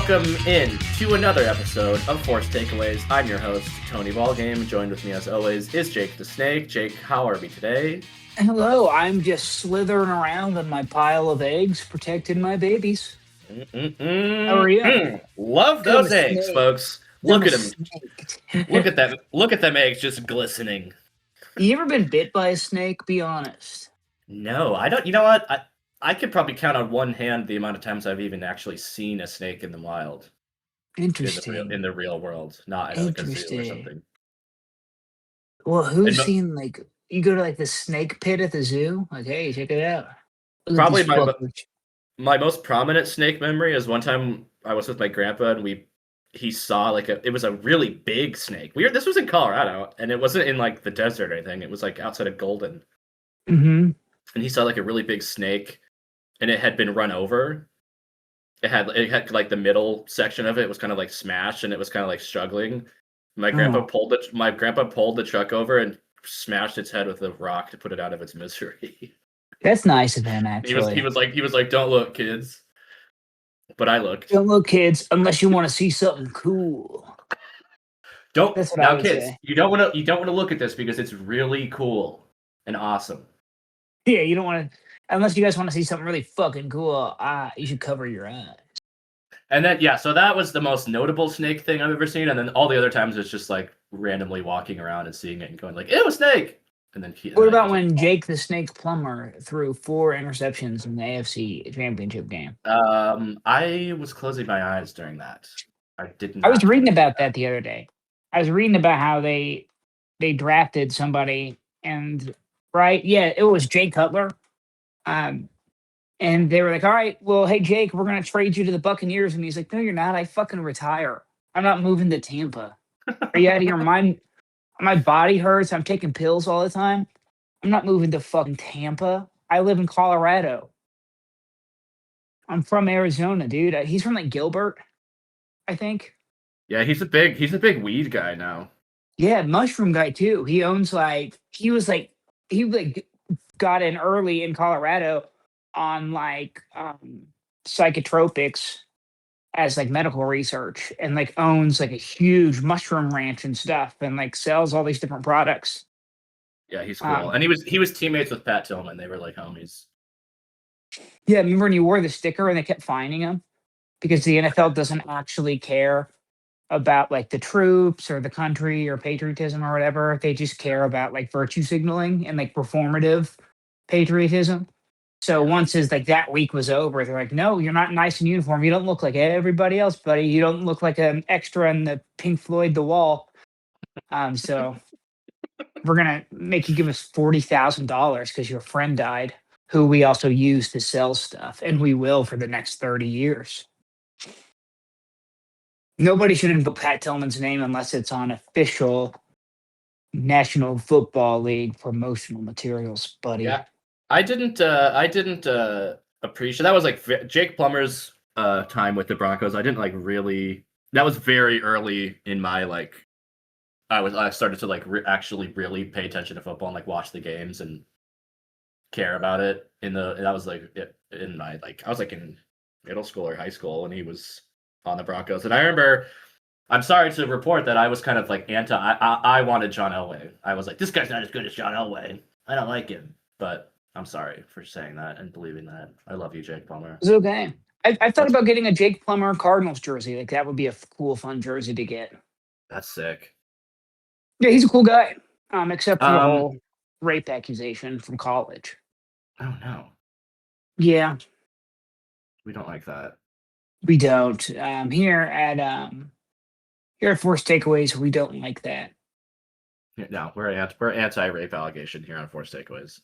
Welcome in to another episode of Force Takeaways. I'm your host, Tony Ballgame. Joined with me as always is Jake the Snake. Jake, how are we today? Hello, I'm just slithering around on my pile of eggs, protecting my babies. How are you? Love those eggs, folks. Look at them. Snake. Look at them. Look at them eggs just glistening. You ever been bit by a snake? Be honest. No, I don't. You know what? I could probably count on one hand the amount of times I've even actually seen a snake in the wild. Interesting. In the real world, not at like a zoo or something. Well, who's seen you go to like the snake pit at the zoo? Like, hey, check it out. Probably my most prominent snake memory is one time I was with my grandpa and he saw it was a really big snake. This was in Colorado and it wasn't in like the desert or anything. It was like outside of Golden. Mm-hmm. And he saw like a really big snake and it had been run over. It had like the middle section of it was kind of like smashed and it was kind of like struggling. My grandpa pulled the truck over and smashed its head with a rock to put it out of its misery. That's nice of him, actually. He was like, "Don't look, kids." But I looked. Don't look, kids, unless you want to see something cool. That's what I would kids, say. You don't want to look at this because it's really cool and awesome. Yeah, you don't want to. Unless you guys want to see something really fucking cool, you should cover your eyes. And then, so that was the most notable snake thing I've ever seen. And then all the other times it's just like randomly walking around and seeing it and going like, "Ew, a snake!" And then what about when Jake the Snake Plumber threw 4 interceptions in the AFC Championship game? I was closing my eyes during that. I was reading about that the other day. I was reading about how they drafted somebody and it was Jay Cutler. And they were like, "All right, well, hey Jake, we're gonna trade you to the Buccaneers." And he's like, "No, you're not. I fucking retire. I'm not moving to Tampa. Are you out of your mind? My body hurts. I'm taking pills all the time. I'm not moving to fucking Tampa. I live in Colorado. I'm from Arizona, dude." He's from like Gilbert, I think. Yeah, he's a big weed guy now. Yeah, mushroom guy too. He owns he got in early in Colorado on psychotropics as like medical research and like owns like a huge mushroom ranch and stuff and like sells all these different products. Yeah, he's cool. And he was teammates with Pat Tillman. They were like homies. Yeah, remember when you wore the sticker and they kept fining him? Because the NFL doesn't actually care about like the troops or the country or patriotism or whatever. They just care about like virtue signaling and like performative patriotism. So once that week was over, they're like, "No, you're not nice in uniform. You don't look like everybody else, buddy. You don't look like an extra in the Pink Floyd The Wall. So we're gonna make you give us $40,000 because your friend died, who we also use to sell stuff, and we will for the next 30 years." Nobody should invoke Pat Tillman's name unless it's on official National Football League promotional materials, buddy. Yeah. I didn't appreciate that was like Jake Plummer's time with the Broncos. I didn't like really. That was very early in my like. I started to like actually really pay attention to football and like watch the games and care about it. That was like in my like I was like in middle school or high school when he was on the Broncos, and I remember. I'm sorry to report that I was kind of like anti. I wanted John Elway. I was like, this guy's not as good as John Elway. I don't like him, but. I'm sorry for saying that and believing that. I love you, Jake Plummer. It's okay. I thought about getting a Jake Plummer Cardinals jersey. Like that would be a cool, fun jersey to get. That's sick. Yeah, he's a cool guy. Except for the whole rape accusation from college. Oh no. Yeah. We don't like that. We don't. Here at Force Takeaways, we don't like that. No, we're anti-rape allegation here on Force Takeaways.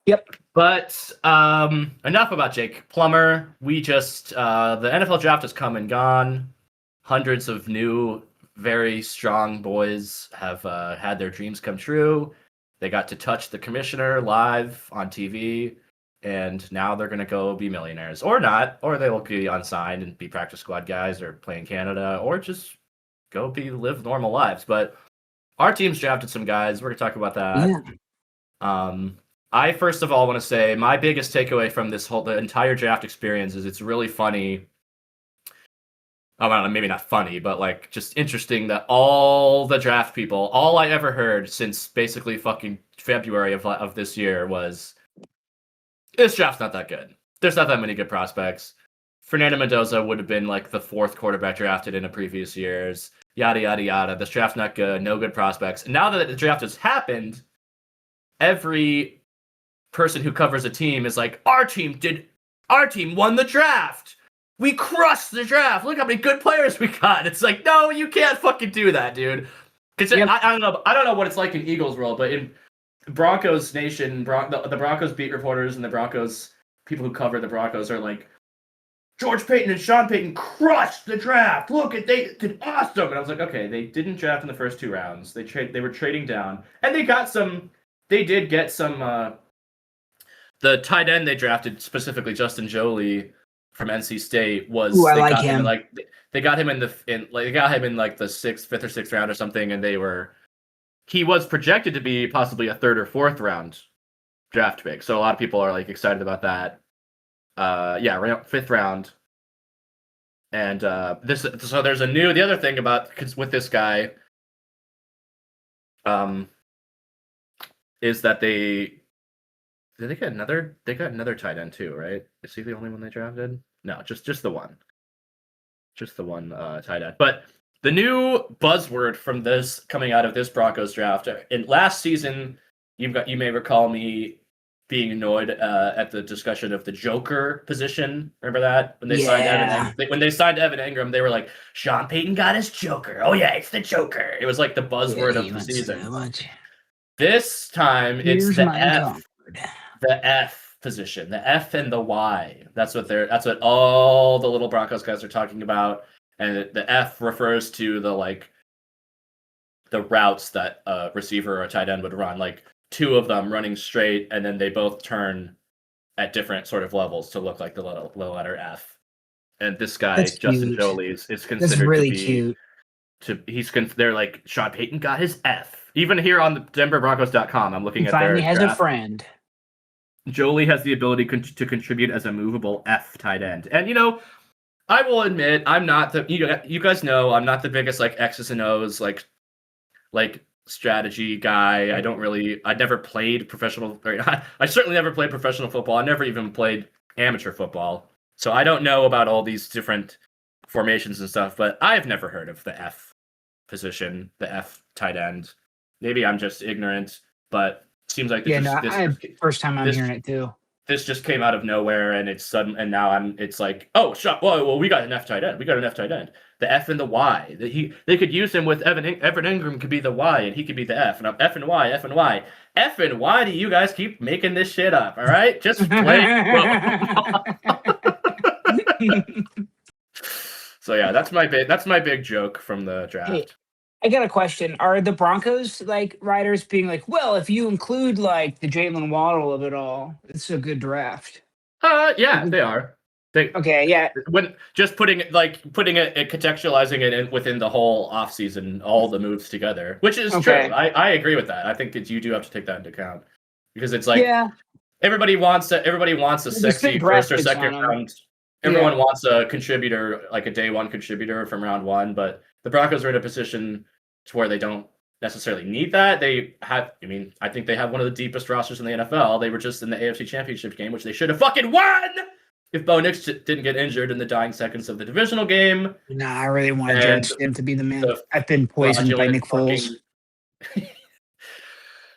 Yep. But enough about Jake Plummer. We just the NFL draft has come and gone. Hundreds of new, very strong boys have had their dreams come true. They got to touch the commissioner live on TV, and now they're going to go be millionaires. Or not, or they will be unsigned and be practice squad guys or play in Canada, or just go live normal lives. But our team's drafted some guys. We're going to talk about that. Yeah. I first of all want to say my biggest takeaway from the entire draft experience is it's really funny I don't know, maybe not funny, but like just interesting that all the draft people, all I ever heard since basically fucking February of this year was this draft's not that good. There's not that many good prospects. Fernando Mendoza would have been like the 4th quarterback drafted in the previous years. Yada yada yada. This draft's not good. No good prospects. And now that the draft has happened, every person who covers a team is like, our team won the draft. We crushed the draft. Look how many good players we got. It's like, no, you can't fucking do that, dude. Because I don't know what it's like in Eagles world, but in Broncos Nation, the Broncos beat reporters and the Broncos people who cover the Broncos are like, George Payton and Sean Payton crushed the draft. Look, they did awesome. And I was like, okay, they didn't draft in the first 2 rounds. They were trading down, and they did get some. The tight end they drafted, specifically Justin Joly from NC State, was Ooh, I they like got him. They got him in the 5th or 6th round or something, and he was projected to be possibly a 3rd or 4th round draft pick. So a lot of people are like excited about that. 5th round. And there's the other thing about with this guy is that they got another tight end too, right? Is he the only one they drafted? No, just the one. Just the one tight end. But the new buzzword from this coming out of this Broncos draft in last season, you may recall me being annoyed at the discussion of the Joker position. Remember that when they signed Evan Ingram, they were like, Sean Payton got his Joker. Oh yeah, it's the Joker. It was like the buzzword of the season. So this time it's the F. The F position, the F and the Y. That's what all the little Broncos guys are talking about. And the F refers to the routes that a receiver or a tight end would run, like 2 of them running straight, and then they both turn at different sort of levels to look like the letter F. And this guy, Justin Joly, is considered really to be cute. They're like, Sean Payton got his F. Even here on the DenverBroncos.com, I'm looking at their finally has draft. a friend. Joly has the ability to contribute as a movable F tight end. And, I will admit, I'm not you guys know, I'm not the biggest, X's and O's, strategy guy. I never played professional, I certainly never played professional football. I never even played amateur football. So I don't know about all these different formations and stuff, but I've never heard of the F position, the F tight end. Maybe I'm just ignorant, but seems like first time I'm hearing it too. This just came out of nowhere, and it's sudden, and now it's like, oh, shut. Well, we got an F tight end. The F and the Y. They could use him with Evan Ingram could be the Y, and he could be the F. And I'm F and Y, F and Y. F and Y do you guys keep making this shit up, all right? Just play. So yeah, that's my big joke from the draft. Hey, I got a question. Are the Broncos writers being like, well, if you include the Jalen Waddle of it all, it's a good draft? Yeah, they are. Okay, yeah. When just putting it contextualizing it in within the whole offseason, all the moves together, which is true. I agree with that. I think you do have to take that into account because it's everybody wants a sexy 1st or 2nd round. Everyone wants a contributor, like a day 1 contributor from round 1, but the Broncos are in a position to where they don't necessarily need that. I think they have one of the deepest rosters in the NFL. They were just in the AFC Championship game, which they should have fucking won if Bo Nix didn't get injured in the dying seconds of the divisional game. Nah, I really wanted Jared Stidham to be the man. I've been poisoned by Nick Foles.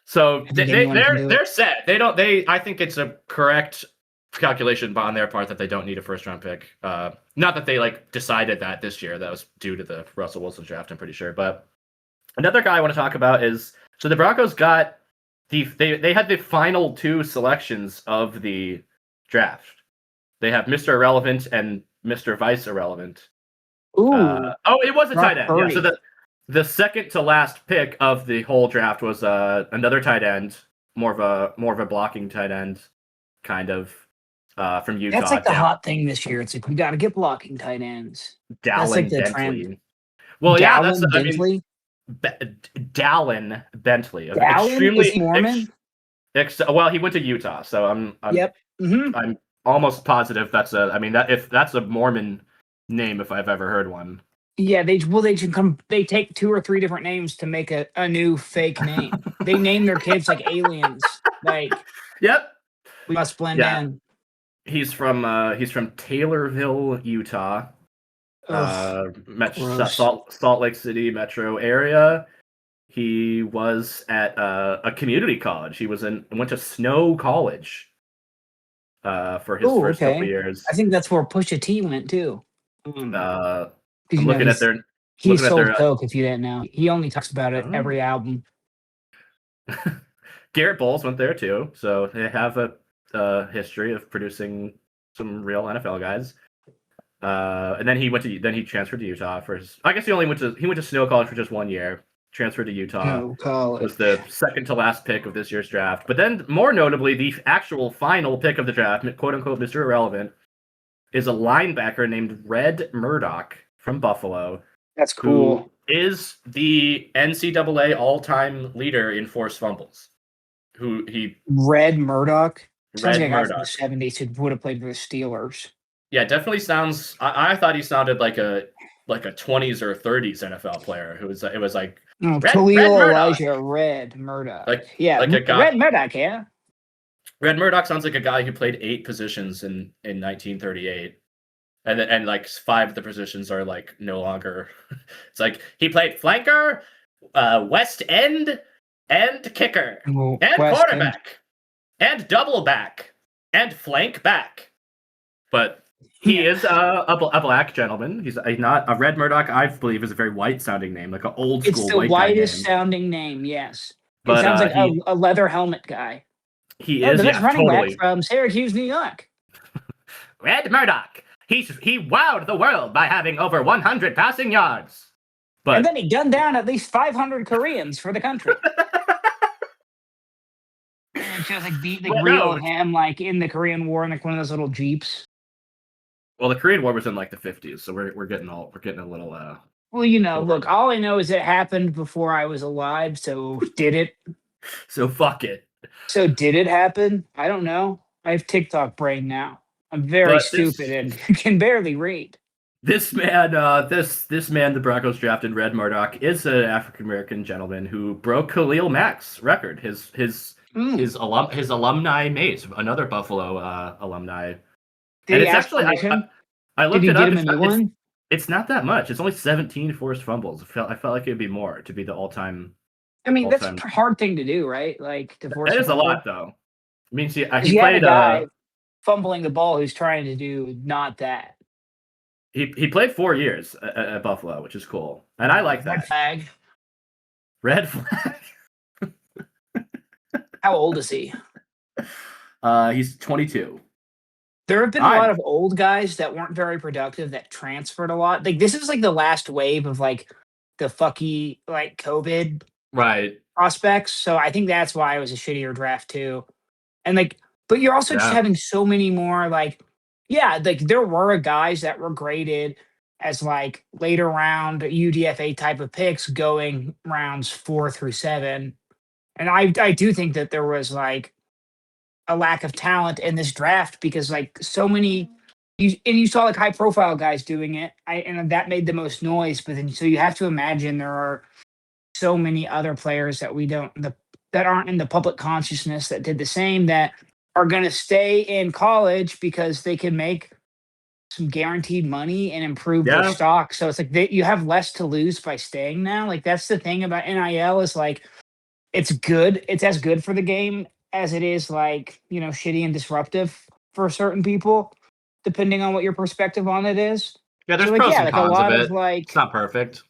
So they're set. I think it's a correct calculation on their part that they don't need a 1st round pick. Not that they decided that this year. That was due to the Russell Wilson draft, I'm pretty sure. But another guy I want to talk about is, so the Broncos got they had the final 2 selections of the draft. They have Mr. Irrelevant and Mr. Vice Irrelevant. Ooh. It was a tight end. Yeah, so the second to last pick of the whole draft was another tight end, more of a blocking tight end, kind of. From Utah. That's the hot thing this year. It's we got to get blocking tight ends. Dallin Bentley. Trend. Well, Dallin Bentley? Dallin Bentley. Dallin is Mormon? Well, he went to Utah, so I'm Yep. Mm-hmm. I'm almost positive if that's a Mormon name if I've ever heard one. Yeah, they take 2 or 3 different names to make a new fake name. They name their kids like aliens. Like, Yep. we must blend Yeah. in. He's from Taylorville, Utah. Gross. Salt Lake City metro area. He was at a community college. He went to Snow College for his first couple years. I think that's where Pusha T went too. I'm looking at their. He sold coke. If you didn't know, he only talks about it every album. Garrett Bowles went there too, so they have a history of producing some real NFL guys. And then he transferred to Utah for his. I guess he went to Snow College for just 1 year. Transferred to Utah. Was the second to last pick of this year's draft. But then, more notably, the actual final pick of the draft, quote unquote, Mr. Irrelevant, is a linebacker named Red Murdoch from Buffalo. That's cool. Who is the NCAA all-time leader in forced fumbles. Red Murdoch? Sounds like a guy from the 70s who would have played for the Steelers. Yeah, definitely sounds. I thought he sounded like a 20s or 30s NFL player who was. It was like Khalil Elijah Red Murdoch. Like a guy, Red Murdoch. Yeah. Red Murdoch sounds like a guy who played 8 positions in 1938, and like 5 of the positions are like no longer. It's like he played flanker, west end, and kicker, and quarterback, and double back, and flank back, but. He is a black gentleman. He's not a Red Murdoch. I believe is a very white sounding name, like an old school. It's the whitest sounding name. Yes, but, it sounds like a leather helmet guy. He is the running back from Syracuse, New York. Red Murdoch. He wowed the world by having over 100 passing yards. And then he gunned down at least 500 Koreans for the country. And just like reel him like in the Korean War in like one of those little jeeps. Well, the Korean War was in like the 50s, so we're getting a little. Well, look, all I know is it happened before I was alive. So did it? So fuck it. So did it happen? I don't know. I have TikTok brain now. I'm very stupid and can barely read. This man, the Broncos drafted, Red Murdoch, is an African American gentleman who broke Khalil Mack's record. His alumni mate, another Buffalo alumni. Did he actually? I looked it up. It's not that much. It's only 17 forced fumbles. I felt like it would be more to be the all-time. I mean, that's a hard thing to do, right? Like to force. That is a lot, though. I mean, he played a guy fumbling the ball who's trying to do not that. He played 4 years at Buffalo, which is cool, and I like that. Red flag. How old is he? He's 22. There have been a lot of old guys that weren't very productive that transferred a lot. Like this is like the last wave of like the fucky like COVID prospects. So I think that's why it was a shittier draft too. And like, but you're also just having so many more like, like there were guys that were graded as like later round UDFA type of picks going rounds 4 through 7. And I do think that there was like a lack of talent in this draft because like so many you saw like high profile guys doing it and that made the most noise, but then so you have to imagine there are so many other players that that aren't in the public consciousness that did the same that are going to stay in college because they can make some guaranteed money and improve their stock. So it's like you have less to lose by staying now. Like that's the thing about NIL is like it's good. It's as good for the game as it is like, shitty and disruptive for certain people, depending on what your perspective on it is. Yeah, there's pros and cons of it. It's not perfect.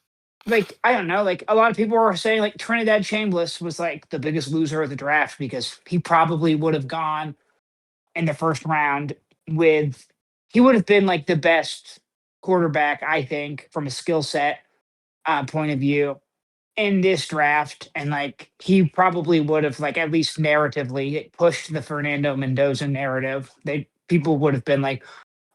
Like, I don't know, like a lot of people are saying like Trinidad Chambliss was like the biggest loser of the draft because he probably would have gone in the first round he would have been like the best quarterback, I think, from a skill set point of view in this draft, and like he probably would have like at least narratively pushed the Fernando Mendoza narrative. People would have been like,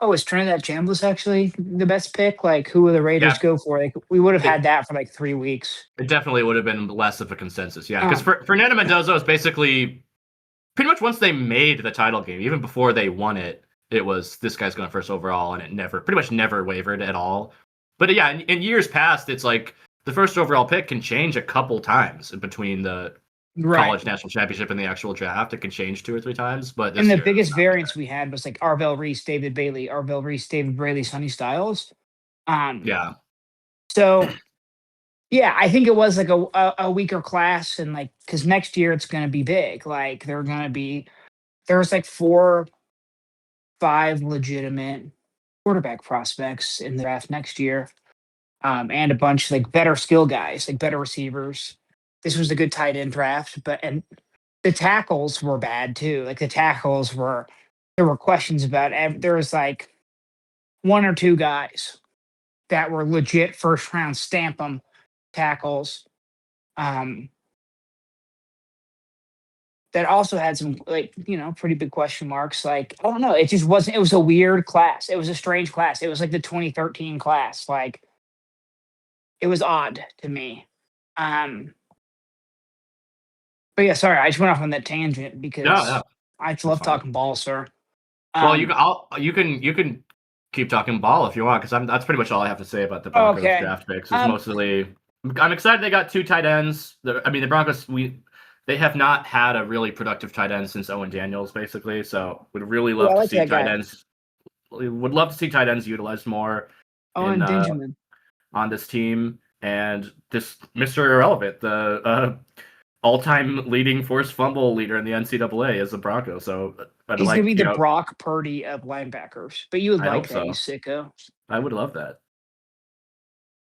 "Oh, is Trinidad Chambliss actually the best pick? Like, who will the Raiders go for?" Like, we would have had that for like 3 weeks. It definitely would have been less of a consensus, because Fernando Mendoza was basically pretty much once they made the title game, even before they won it, it was this guy's going first overall, and it pretty much never wavered at all. But yeah, in years past, it's like the first overall pick can change a couple times between the college national championship and the actual draft. It can change 2 or 3 times, but and the biggest variance we had was like Arvell Reese, David Bailey, Sonny Styles. Yeah. So, yeah, I think it was like a weaker class, and like because next year it's going to be big. Like there's like 4, 5 legitimate quarterback prospects in the draft next year, and a bunch like better skill guys, like better receivers. This was a good tight end draft, and the tackles were bad too. Like there were questions about. There was like 1 or 2 guys that were legit first round stamp 'em tackles. That also had some like pretty big question marks. Like I don't know, it just wasn't. It was a weird class. It was a strange class. It was like the 2013 class. Like it was odd to me. But yeah, sorry, I just went off on that tangent because I love talking ball, sir. Well, you can keep talking ball if you want, because that's pretty much all I have to say about the Broncos draft picks. It's mostly I'm excited they got 2 tight ends. The Broncos they have not had a really productive tight end since Owen Daniels, basically. So would really love to see tight ends. Would love to see tight ends utilized more on this team. And this Mr. Irrelevant, the all-time leading forced fumble leader in the NCAA is the Broncos. So he's gonna be the Brock Purdy of linebackers. But you would like that, you sicko. I would love that.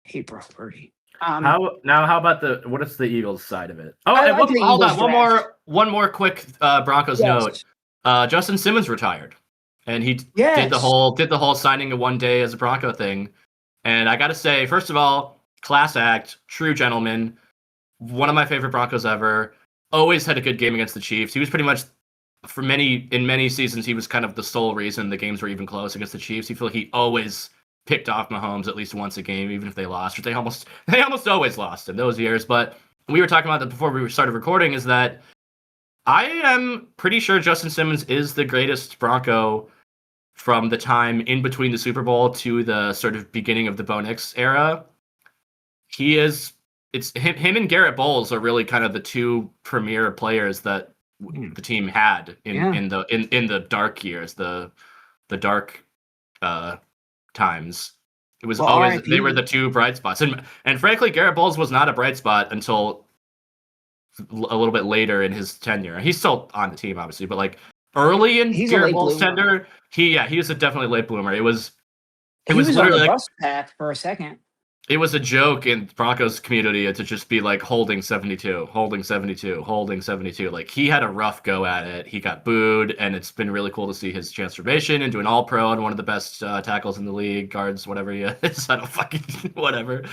Hate Brock Purdy. How about what is the Eagles side of it? Oh, hold on. One more quick Broncos note. Justin Simmons retired, and he did the whole signing of one day as a Bronco thing. And I got to say, first of all, class act, true gentleman, one of my favorite Broncos ever. Always had a good game against the Chiefs. He was pretty much in many seasons he was kind of the sole reason the games were even close against the Chiefs. You feel like he always picked off Mahomes at least once a game, even if they lost, which they almost always lost in those years. But we were talking about that before we started recording, is that I am pretty sure Justin Simmons is the greatest Bronco from the time in between the Super Bowl to the sort of beginning of the Bo Nix era. It's him and Garrett Bowles are really kind of the 2 premier players that the team had in the dark years, the dark times. It was always they were the 2 bright spots, and frankly, Garrett Bowles was not a bright spot until a little bit later in his tenure. He's still on the team, obviously, but like early in Garrett Bowles' tenure, he was a definitely late bloomer. He was literally on the bus path for a second. It was a joke in Broncos community to just be like holding 72, holding 72, holding 72. Like he had a rough go at it. He got booed, and it's been really cool to see his transformation into an all-pro and one of the best tackles in the league, guards, whatever he is. I don't fucking whatever.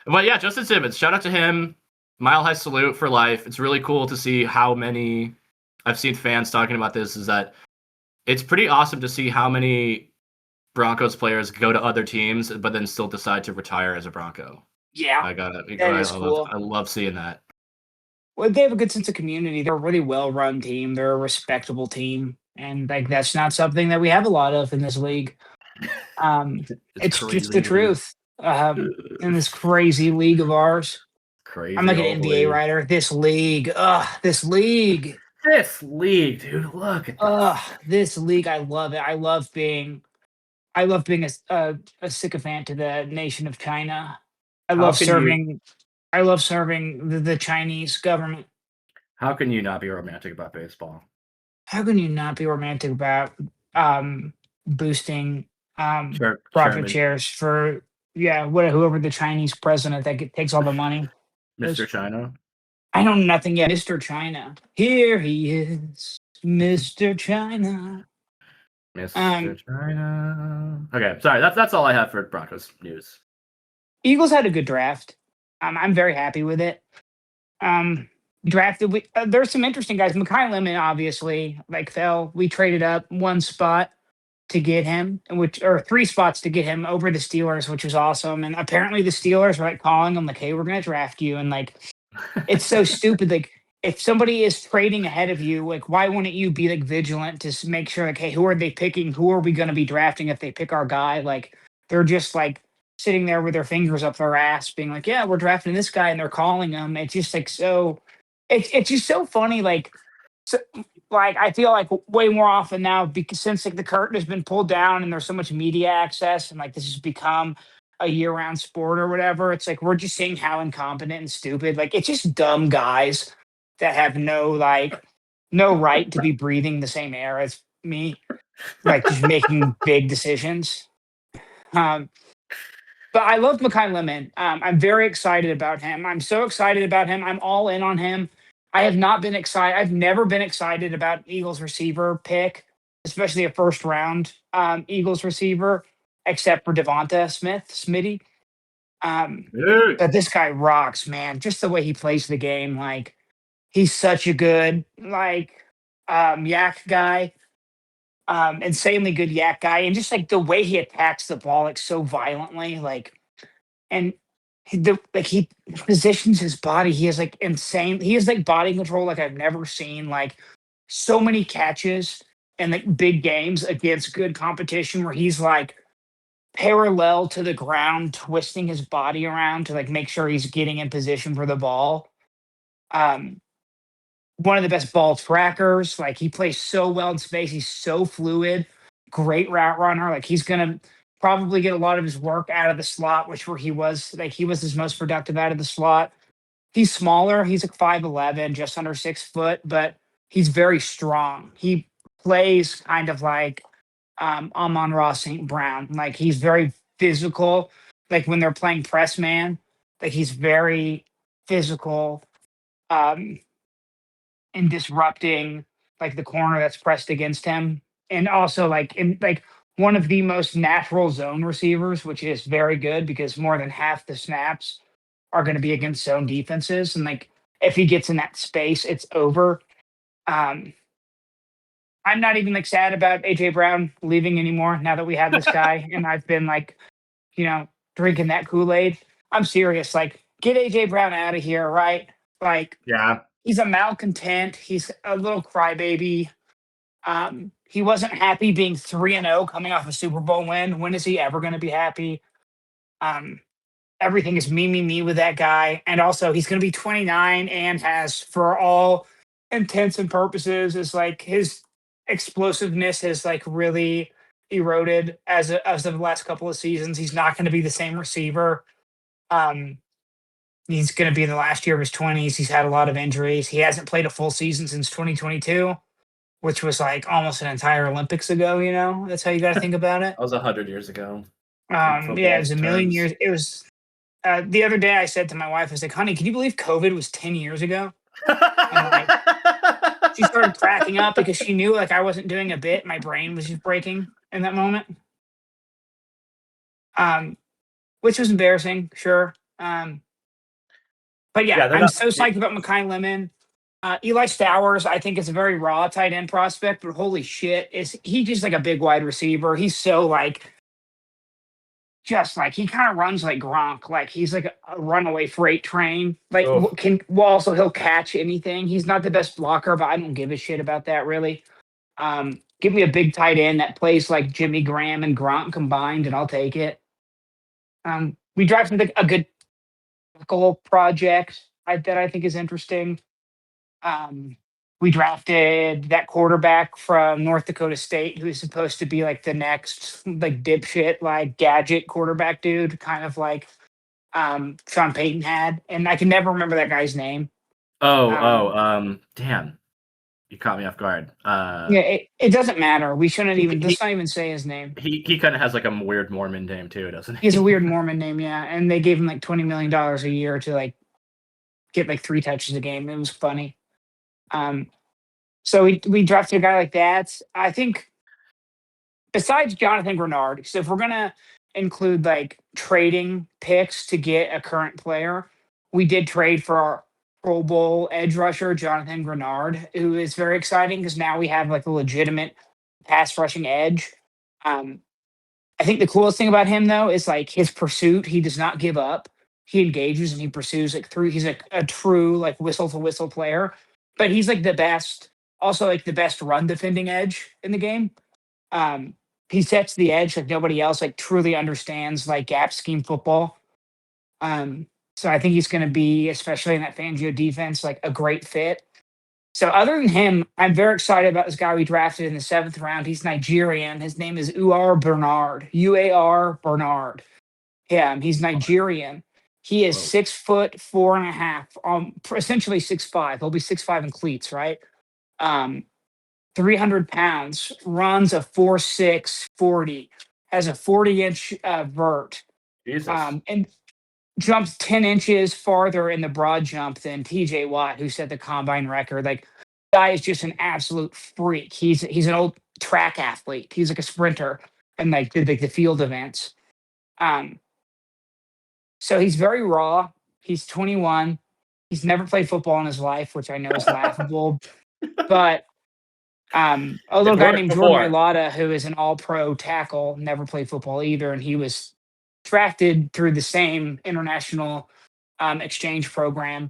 But yeah, Justin Simmons, shout out to him. Mile High salute for life. It's really cool to see how many I've seen fans talking about this. Is that it's pretty awesome to see how many Broncos players go to other teams, but then still decide to retire as a Bronco. Yeah, I love seeing that. Well, they have a good sense of community. They're a really well-run team. They're a respectable team, and like that's not something that we have a lot of in this league. It's just the truth. In this crazy league of ours. Crazy. I'm like an NBA writer. This league, this league, dude. Look at this league. I love it. I love being a sycophant to the nation of China. I love serving the Chinese government. How can you not be romantic about baseball? How can you not be romantic about boosting profit shares for whoever the Chinese president that takes all the money? Mr. China? I know nothing yet. Mr. China. Here he is. Mr. China. Mr. China. Okay, sorry. That's all I have for Broncos news. Eagles had a good draft. I'm very happy with it. Drafted. There's some interesting guys. Mekhi Lemon obviously fell. We traded up 1 spot to get him, or 3 spots to get him over the Steelers, which was awesome. And apparently the Steelers were calling him hey, we're gonna draft you, and it's so stupid. if somebody is trading ahead of you, like why wouldn't you be like vigilant to make sure like, hey, who are they picking? Who are we going to be drafting if they pick our guy? Like they're just like sitting there with their fingers up their ass, being like, yeah, we're drafting this guy, and they're calling him. It's just like so. It's just so funny. So, like I feel like way more often now because since like the curtain has been pulled down and there's so much media access and like this has become a year-round sport or whatever. It's like we're just seeing how incompetent and stupid. Like it's just dumb guys that have no right to be breathing the same air as me, like just making big decisions. Um, but I love Makai Lemon. I'm very excited about him. I'm so excited about him. I'm all in on him. I have not been excited. I've never been excited about Eagles receiver pick, especially a first round Eagles receiver, except for Devonta Smith, Smitty. Dude. But this guy rocks, man. Just the way he plays the game, like he's such a good yak guy, insanely good yak guy, and just like the way he attacks the ball like so violently, like and he positions his body. He has like insane. He has like body control like I've never seen. Like so many catches and like big games against good competition where he's like parallel to the ground, twisting his body around to like make sure he's getting in position for the ball. Um, One of the best ball trackers. Like he plays so well in space. He's so fluid. Great route runner. Like he's gonna probably get a lot of his work out of the slot, which where he was his most productive out of the slot. He's smaller. He's like 5'11", just under 6 foot, but he's very strong. He plays kind of like Amon-Ra St. Brown. Like he's very physical. Like when they're playing press man, like he's very physical. Um, and disrupting like the corner that's pressed against him, and also like in like one of the most natural zone receivers, which is very good because more than half the snaps are going to be against zone defenses, and like if he gets in that space, it's over. Um, I'm not even like sad about AJ Brown leaving anymore now that we have this guy, and I've been like, drinking that Kool Aid. I'm serious. Like, get AJ Brown out of here, right? Like, Yeah. he's a malcontent. He's a little crybaby. He wasn't happy being 3-0 coming off a Super Bowl win. When is he ever going to be happy? Um, Everything is me, me, me with that guy. And also, he's going to be 29 and has, for all intents and purposes, is like his explosiveness has like really eroded as of the last couple of seasons. He's not going to be the same receiver. Um, He's going to be in the last year of his 20s. He's had a lot of injuries. He hasn't played a full season since 2022, which was like almost an entire Olympics ago. That's how you got to think about it. That was 100 years ago. Yeah, it was a million years. It was the other day I said to my wife, I was like, honey, can you believe COVID was 10 years ago? And she started cracking up because she knew like I wasn't doing a bit. My brain was just breaking in that moment. Which was embarrassing, sure. But yeah, I'm so psyched about Makai Lemon. Eli Stowers, I think, is a very raw tight end prospect, but holy shit, is he just like a big wide receiver? He's so like, just like he kind of runs like Gronk, like he's like a runaway freight train. Like also he'll catch anything. He's not the best blocker, but I don't give a shit about that really. Give me a big tight end that plays like Jimmy Graham and Gronk combined, and I'll take it. We drafted a good project that I think is interesting. We drafted that quarterback from North Dakota State who's supposed to be like the next like dipshit like gadget quarterback dude, kind of like Sean Payton had, and I can never remember that guy's name. Damn, you caught me off guard. Yeah, it doesn't matter. We shouldn't let's not even say his name. He kind of has like a weird Mormon name too, doesn't he? He has a weird Mormon name, yeah, and they gave him like $20 million a year to like get like 3 touches a game. It was funny. So we drafted a guy like that. I think besides Jonathan Grenard, so if we're gonna include like trading picks to get a current player, we did trade for our Pro Bowl edge rusher Jonathan Grenard, who is very exciting because now we have like a legitimate pass rushing edge. I think the coolest thing about him though is like his pursuit. He does not give up. He engages and he pursues like through. He's a true like whistle to whistle player. but he's like the best, also like the best run defending edge in the game. Um, he sets the edge like nobody else like truly understands like gap scheme football. So I think he's going to be, especially in that Fangio defense, like a great fit. So other than him, I'm very excited about this guy we drafted in the 7th round. He's Nigerian. His name is Uar Bernard. UAR Bernard. Yeah, he's Nigerian. He is Whoa. 6'4.5", essentially 6'5". He'll be 6'5" in cleats, right? 300 pounds, runs a 4.6 40, has a 40-inch vert, Jesus. and jumps 10 inches farther in the broad jump than TJ Watt, who set the combine record. Like, guy is just an absolute freak. He's an old track athlete. He's like a sprinter and like did like the field events. So he's very raw. He's 21. He's never played football in his life, which I know is laughable. But a little guy named Jordan Mailata, who is an all-pro tackle, never played football either, and he was drafted through the same international exchange program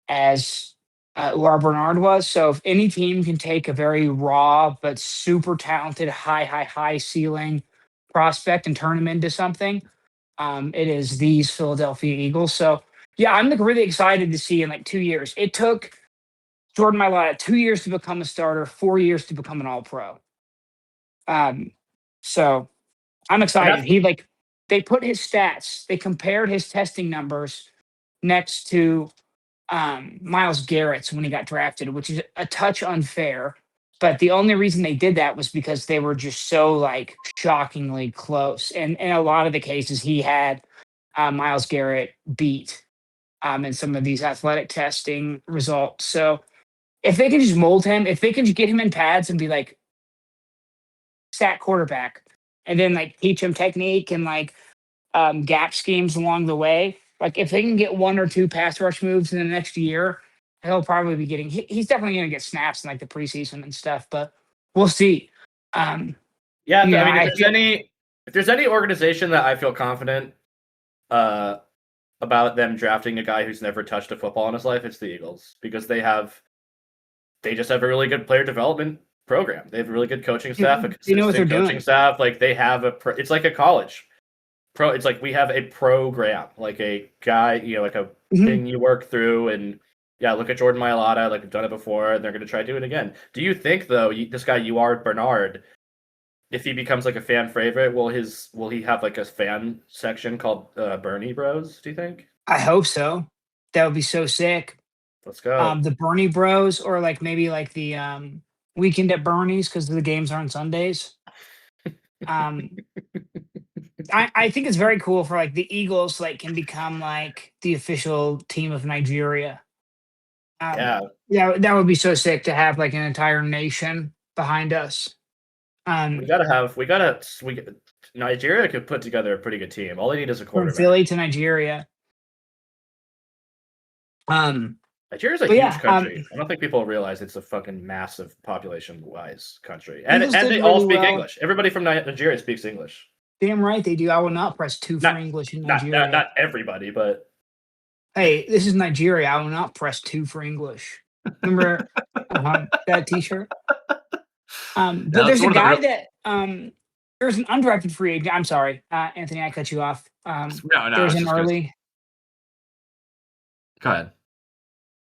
as Uar Bernard was. So if any team can take a very raw but super talented, high ceiling prospect and turn him into something, it is these Philadelphia Eagles. So yeah, I'm like really excited to see in like 2 years. It took Jordan Mailata 2 years to become a starter, 4 years to become an all-pro. So I'm excited. They put his stats, they compared his testing numbers next to Myles Garrett's when he got drafted, which is a touch unfair. But the only reason they did that was because they were just so like shockingly close. And in a lot of the cases, he had Myles Garrett beat in some of these athletic testing results. So if they can just mold him, if they can just get him in pads and be like sack quarterback, and then like teach him technique and like gap schemes along the way, like if they can get 1 or 2 pass rush moves in the next year, he'll probably be getting. He's definitely going to get snaps in like the preseason and stuff, but we'll see. Yeah, I mean, if there's any organization that I feel confident about them drafting a guy who's never touched a football in his life, it's the Eagles, because they just have a really good player development program. They have a really good coaching staff, a consistent coaching staff. Like they have it's like a college. It's like we have a program, like a guy, like a thing you work through. And yeah, look at Jordan Mailata, like we've done it before, and they're going to try to do it again. Do you think though, this guy Uar Bernard, if he becomes like a fan favorite, will he have like a fan section called Bernie Bros? Do you think? I hope so. That would be so sick. Let's go. The Bernie Bros, or like maybe like the Weekend at Bernie's, because the games are on Sundays. I think it's very cool for like the Eagles like can become like the official team of Nigeria. Yeah, that would be so sick to have like an entire nation behind us. Nigeria could put together a pretty good team. All they need is a quarterback. From Philly to Nigeria. Nigeria's a huge country. I don't think people realize it's a fucking massive population-wise country. And they all speak English. Everybody from Nigeria speaks English. Damn right they do. I will not press 2 for English in Nigeria. Not everybody, but... Hey, this is Nigeria. I will not press 2 for English. Remember that t-shirt? But there's a guy that... there's an undrafted free agent. I'm sorry, Anthony, I cut you off. No. There's an early... Go ahead.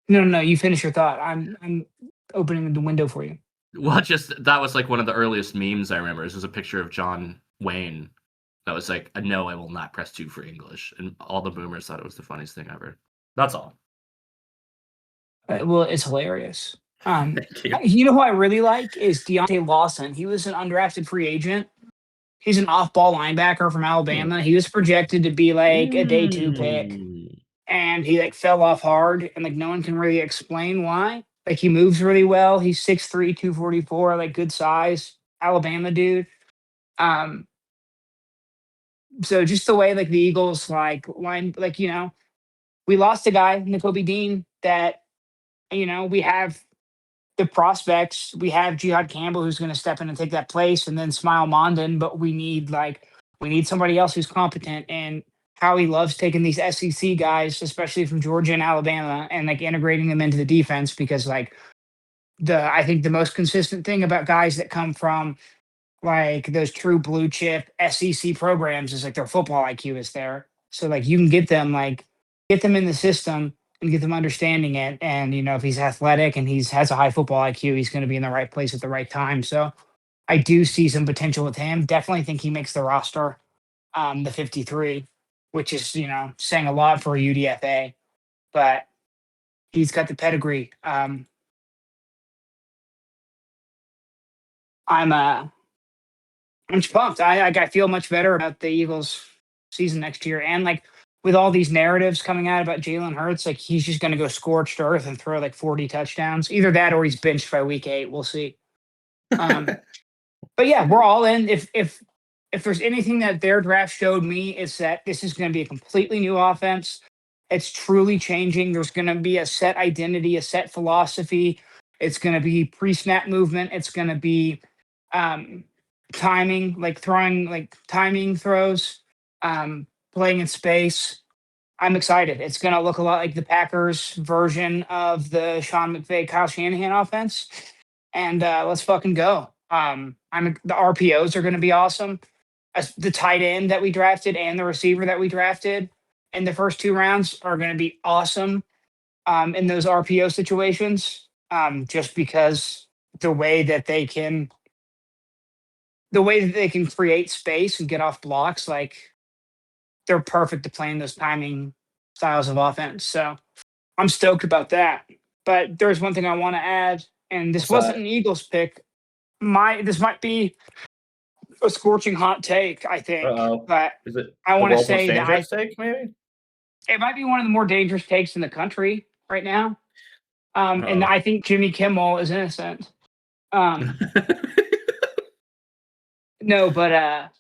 No. You finish your thought. I'm opening the window for you. Well, that was like one of the earliest memes I remember. This was a picture of John Wayne that was like, "No, I will not press 2 for English," and all the boomers thought it was the funniest thing ever. That's all. Well, it's hilarious. Thank you. You know who I really like is Deontay Lawson. He was an undrafted free agent. He's an off-ball linebacker from Alabama. He was projected to be like a day 2 pick. And he like fell off hard, and like no one can really explain why. Like he moves really well. He's 6'3", 244, like good size, Alabama dude. So just the way like the Eagles we lost a guy, Nakobe Dean, that we have the prospects. We have Jihad Campbell who's going to step in and take that place, and then Smile Mondon. But we need somebody else who's competent. And Howie loves taking these SEC guys, especially from Georgia and Alabama, and like integrating them into the defense, because like I think the most consistent thing about guys that come from like those true blue chip SEC programs is like their football IQ is there. So like you can get them in the system and get them understanding it. And if he's athletic and has a high football IQ, he's going to be in the right place at the right time. So I do see some potential with him. Definitely think he makes the roster, the 53, which is saying a lot for a UDFA, but he's got the pedigree. I'm I'm just pumped. I feel much better about the Eagles season next year. And like with all these narratives coming out about Jalen Hurts, like he's just gonna go scorched earth and throw like 40 touchdowns. Either that or he's benched by week 8. We'll see. But yeah, we're all in. If there's anything that their draft showed me, it's that this is gonna be a completely new offense. It's truly changing. There's gonna be a set identity, a set philosophy. It's gonna be pre-snap movement. It's gonna be timing, like throwing like timing throws, playing in space. I'm excited. It's going to look a lot like the Packers version of the Sean McVay, Kyle Shanahan offense. And let's fucking go. The RPOs are going to be awesome. The tight end that we drafted and the receiver that we drafted in the first 2 rounds are going to be awesome in those RPO situations. Just because the way that they can create space and get off blocks, like they're perfect to playing those timing styles of offense. So I'm stoked about that. But there's one thing I want to add, and this wasn't an Eagles pick. This might be a scorching hot take, I think. But Is it I the want to world's most say that dangerous take, maybe? it might be one of the more dangerous takes in the country right now. And I think Jimmy Kimmel is innocent. No, but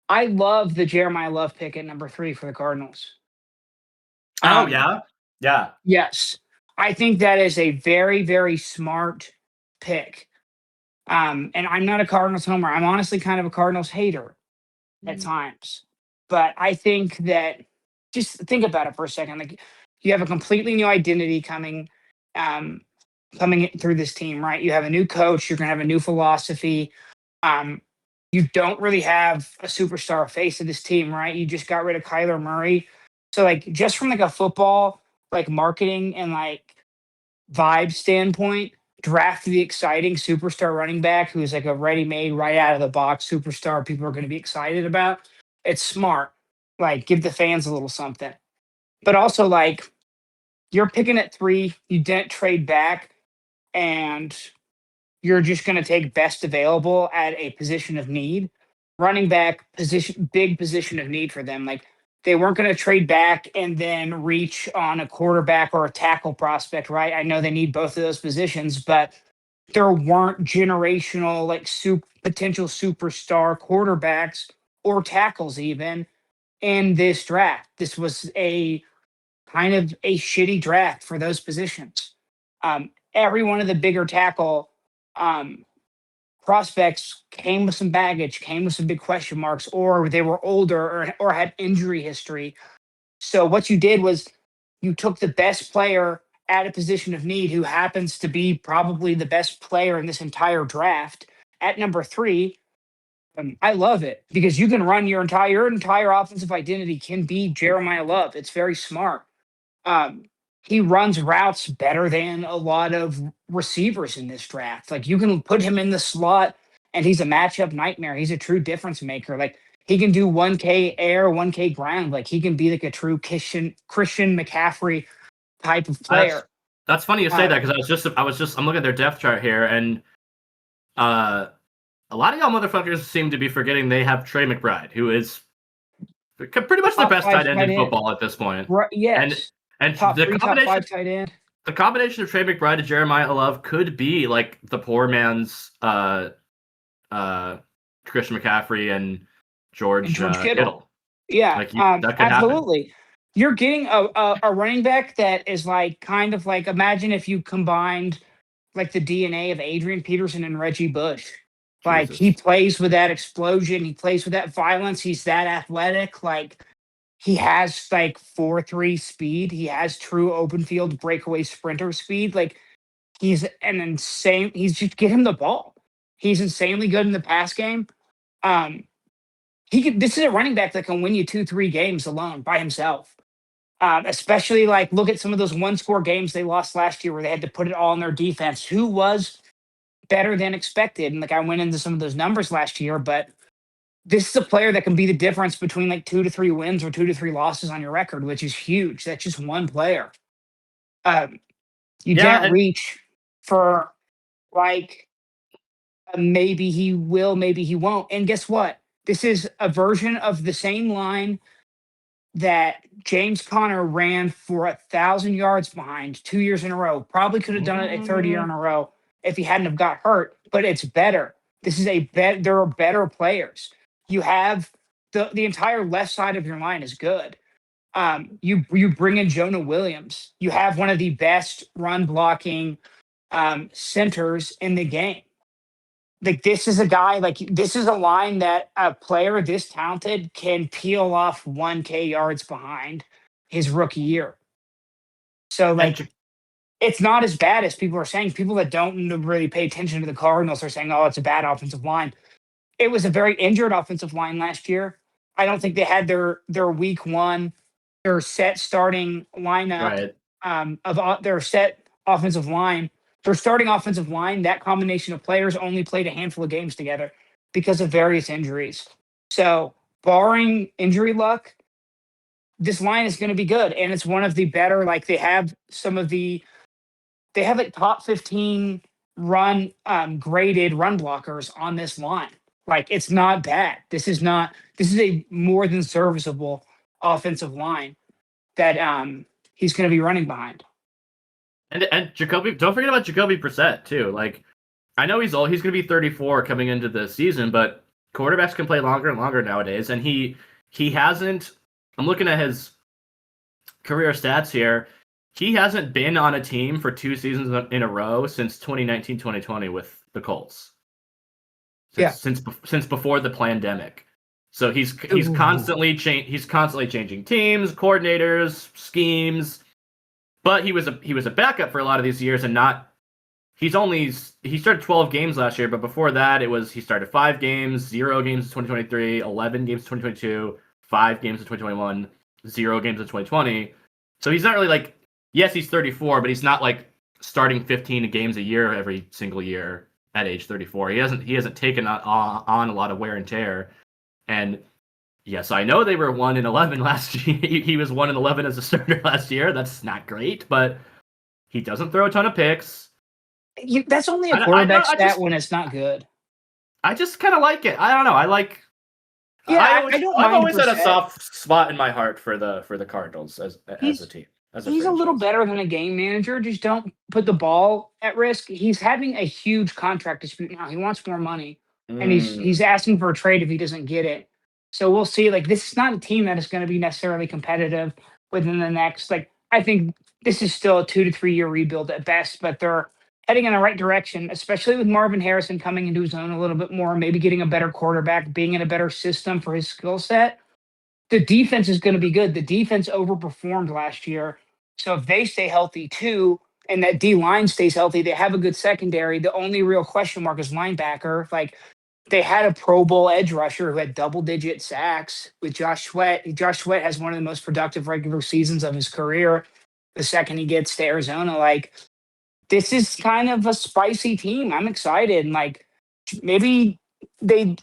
I love the Jeremiah Love pick at number 3 for the Cardinals. Yeah. Yes. I think that is a very, very smart pick. And I'm not a Cardinals homer. I'm honestly kind of a Cardinals hater at times. But I think that just think about it for a second. Like you have a completely new identity coming through this team, right? You have a new coach, you're gonna have a new philosophy. You don't really have a superstar face of this team, right? You just got rid of Kyler Murray. So like just from like a football like marketing and like vibe standpoint, draft the exciting superstar running back who's like a ready-made, right out of the box superstar people are going to be excited about. It's smart. Like give the fans a little something. But also like you're picking at 3, you didn't trade back, and you're just going to take best available at a position of need. Running back position, big position of need for them. Like they weren't going to trade back and then reach on a quarterback or a tackle prospect, right? I know they need both of those positions, but there weren't generational, like potential superstar quarterbacks or tackles even in this draft. This was a kind of a shitty draft for those positions. Every one of the bigger tackle prospects came with some baggage, came with some big question marks, or they were older or had injury history. So what you did was you took the best player at a position of need who happens to be probably the best player in this entire draft at number 3. I love it because you can run your entire offensive identity can be Jeremiah Love. It's very smart. He runs routes better than a lot of receivers in this draft. Like you can put him in the slot and he's a matchup nightmare. He's a true difference maker. Like he can do 1K air, 1K ground. Like he can be like a true Christian McCaffrey type of player. That's funny you say that because I'm looking at their depth chart here, and a lot of y'all motherfuckers seem to be forgetting they have Trey McBride, who is pretty much the best tight end in football at this point. Right, yes. And top the 3, combination, top 5 tight end. The combination of Trey McBride and Jeremiah Love could be like the poor man's Christian McCaffrey and George Kittle. Yeah, like that could absolutely. Happen. You're getting a running back that is like kind of like imagine if you combined like the DNA of Adrian Peterson and Reggie Bush. Like he plays with that explosion, he plays with that violence, he's that athletic. Like he has like 4.3 speed, he has true open field breakaway sprinter speed. Like He's an insane. He's just get him the ball. He's insanely good in the pass game. Um, he could. This is a running back that can win you 2-3 games alone by himself. Especially like look at some of those one-score games they lost last year where they had to put it all on their defense, who was better than expected. And like I went into some of those numbers last year, but this is a player that can be the difference between like 2 to 3 wins or 2 to 3 losses on your record, which is huge. That's just one player. Um, you Yeah, can't reach for like maybe he will, maybe he won't. And guess what? This is a version of the same line that James Conner ran for 1,000 yards behind 2 years in a row. Probably could have done it a third year in a row if he hadn't have got hurt. But it's better. This is a bet. There are better players. You have the entire left side of your line is good. You bring in Jonah Williams. You have one of the best run blocking centers in the game. Like this is a guy, like this is a line that a player this talented can peel off 1K yards behind his rookie year. So like and it's not as bad as people are saying. People that don't really pay attention to the Cardinals are saying, "Oh, it's a bad offensive line." It was a very injured offensive line last year. I don't think they had their week one, their set starting lineup right. their set offensive line. Their starting offensive line, that combination of players only played a handful of games together because of various injuries. So, barring injury luck, this line is going to be good, and it's one of the better. Like they have like top 15 run graded run blockers on this line. Like it's not bad. This is not. This is a more than serviceable offensive line that he's going to be running behind. And Jacoby, don't forget about Jacoby Brissett too. Like, I know he's old. He's going to be 34 coming into the season, but quarterbacks can play longer and longer nowadays. And he hasn't. I'm looking at his career stats here. He hasn't been on a team for 2 seasons in a row since 2019-2020 with the Colts. Since before the pandemic. So he's constantly changing teams, coordinators, schemes. But he was a backup for a lot of these years, and not. He started 12 games last year, but before that he started 5 games, 0 games in 2023, 11 games in 2022, 5 games in 2021, 0 games in 2020. So he's not really like, yes, he's 34, but he's not like starting 15 games a year every single year at age 34. He hasn't taken on a lot of wear and tear. And yes, I know they were 1-11 last year. He was 1-11 as a starter last year. That's not great, but he doesn't throw a ton of picks. That's only a quarterback stat when it's not good. I just kind of like it. I don't know. I've always had a soft spot in my heart for the Cardinals as a team. He's a little better than a game manager. Just don't put the ball at risk. He's having a huge contract dispute now. He wants more money, and he's asking for a trade if he doesn't get it. So we'll see. Like this is not a team that is going to be necessarily competitive within the next. Like I think this is still a 2 to 3 year rebuild at best, but they're heading in the right direction, especially with Marvin Harrison coming into his own a little bit more, maybe getting a better quarterback, being in a better system for his skill set. The defense is going to be good. The defense overperformed last year. So if they stay healthy too, and that D line stays healthy, they have a good secondary. The only real question mark is linebacker. Like they had a Pro Bowl edge rusher who had double-digit sacks with Josh Sweat. Josh Sweat has one of the most productive regular seasons of his career. The second he gets to Arizona, like this is kind of a spicy team. I'm excited. And like maybe they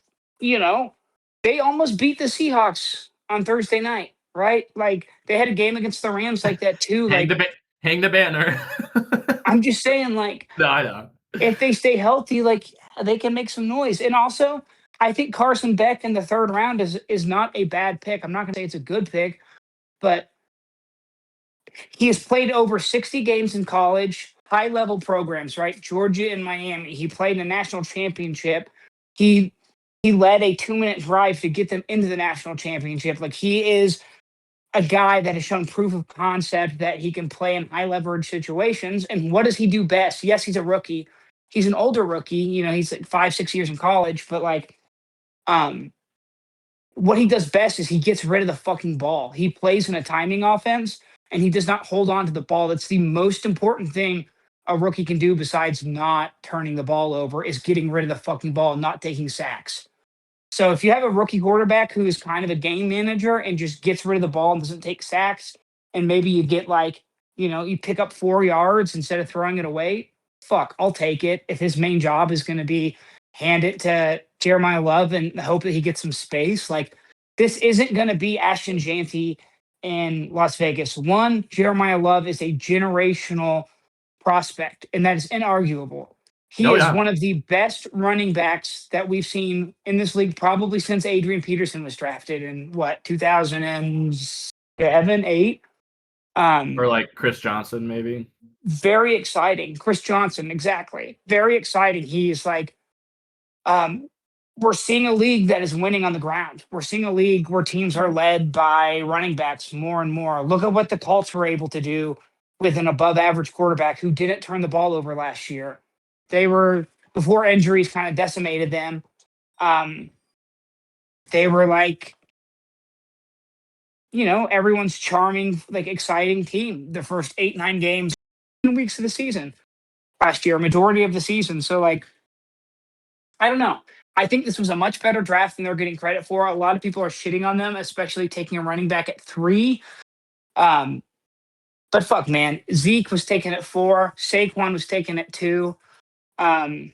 almost beat the Seahawks on Thursday night, right? Like they had a game against the Rams like that too. Hang the banner. I'm just saying, like, no, I know. If they stay healthy, like they can make some noise. And also, I think Carson Beck in the 3rd round is not a bad pick. I'm not going to say it's a good pick, but he has played over 60 games in college, high-level programs, right? Georgia and Miami. He played in the national championship. He led a 2-minute drive to get them into the national championship. Like he is a guy that has shown proof of concept that he can play in high leverage situations. And what does he do best? Yes, he's a rookie. He's an older rookie. He's like 5-6 years in college, but like, what he does best is he gets rid of the fucking ball. He plays in a timing offense and he does not hold on to the ball. That's the most important thing a rookie can do besides not turning the ball over is getting rid of the fucking ball, not taking sacks. So if you have a rookie quarterback who is kind of a game manager and just gets rid of the ball and doesn't take sacks, and maybe you get like, you pick up 4 yards instead of throwing it away, fuck, I'll take it. If his main job is going to be hand it to Jeremiah Love and hope that he gets some space, like this isn't going to be Ashton Janty in Las Vegas. One, Jeremiah Love is a generational prospect, and that is inarguable. He Oh, is yeah. one of the best running backs that we've seen in this league, probably since Adrian Peterson was drafted in 2007, 8. Or like Chris Johnson, maybe. Very exciting. Chris Johnson, exactly. Very exciting. He is like, we're seeing a league that is winning on the ground. We're seeing a league where teams are led by running backs more and more. Look at what the Colts were able to do with an above average quarterback who didn't turn the ball over last year. They were, before injuries kind of decimated them, they were like, everyone's charming, like exciting team the first 8, 9 games, weeks of the season last year, majority of the season. So like, I don't know. I think this was a much better draft than they're getting credit for. A lot of people are shitting on them, especially taking a running back at 3. But fuck, man. Zeke was taken at 4. Saquon was taken at 2. And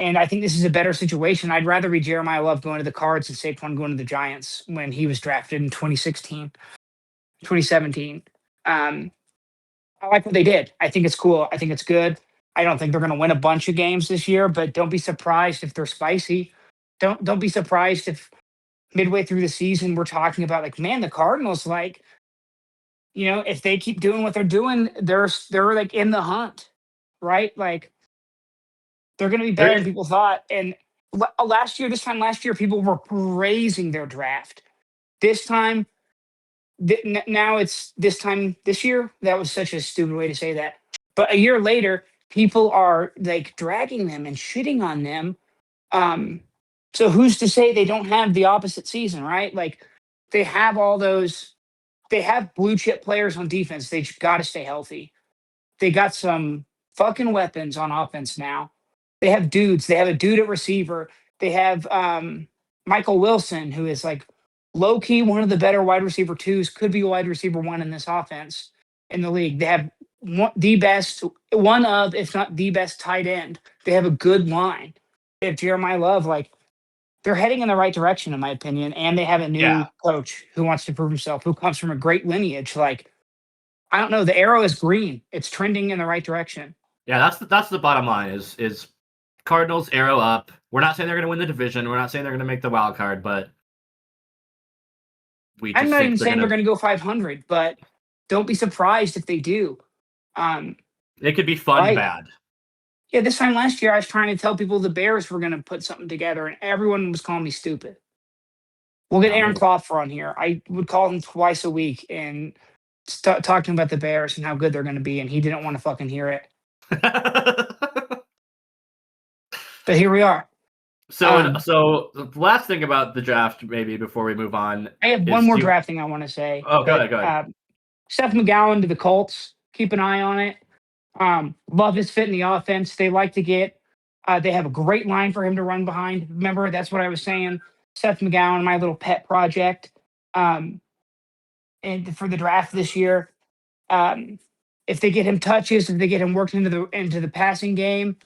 I think this is a better situation. I'd rather be Jeremiah Love going to the Cards than Saquon going to the Giants when he was drafted in 2017. I like what they did. I think it's cool. I think it's good. I don't think they're going to win a bunch of games this year, but don't be surprised if they're spicy. Don't be surprised if midway through the season we're talking about like, man, the Cardinals, like, if they keep doing what they're doing, they're like in the hunt, right? Like they're going to be better than people thought. And this time last year, people were praising their draft. This time, now it's this time this year. That was such a stupid way to say that. But a year later, people are like dragging them and shitting on them. So who's to say they don't have the opposite season, right? Like they have they have blue chip players on defense. They got to stay healthy. They got some fucking weapons on offense now. They have dudes. They have a dude at receiver. They have Michael Wilson, who is like low key one of the better wide receiver 2s, could be a wide receiver 1 in this offense in the league. They have one of, if not the best tight end. They have a good line. They have Jeremiah Love. Like they're heading in the right direction, in my opinion. And they have a new coach who wants to prove himself, who comes from a great lineage. Like, I don't know. The arrow is green. It's trending in the right direction. Yeah, that's the bottom line is Cardinals arrow up. We're not saying they're going to win the division. We're not saying they're going to make the wild card, but I'm not even saying they're going to go 500, but don't be surprised if they do. It could be fun bad. Yeah, this time last year, I was trying to tell people the Bears were going to put something together, and everyone was calling me stupid. We'll get Aaron Klopfer on here. I would call him twice a week and talk to him about the Bears and how good they're going to be, and he didn't want to fucking hear it. But here we are. So the last thing about the draft, maybe before we move on, I have one more draft thing I want to say. Oh, go ahead. Seth McGowan to the Colts. Keep an eye on it. Love his fit in the offense. They like to get. They have a great line for him to run behind. Remember, that's what I was saying. Seth McGowan, my little pet project. And for the draft this year, if they get him touches, if they get him worked into the passing game,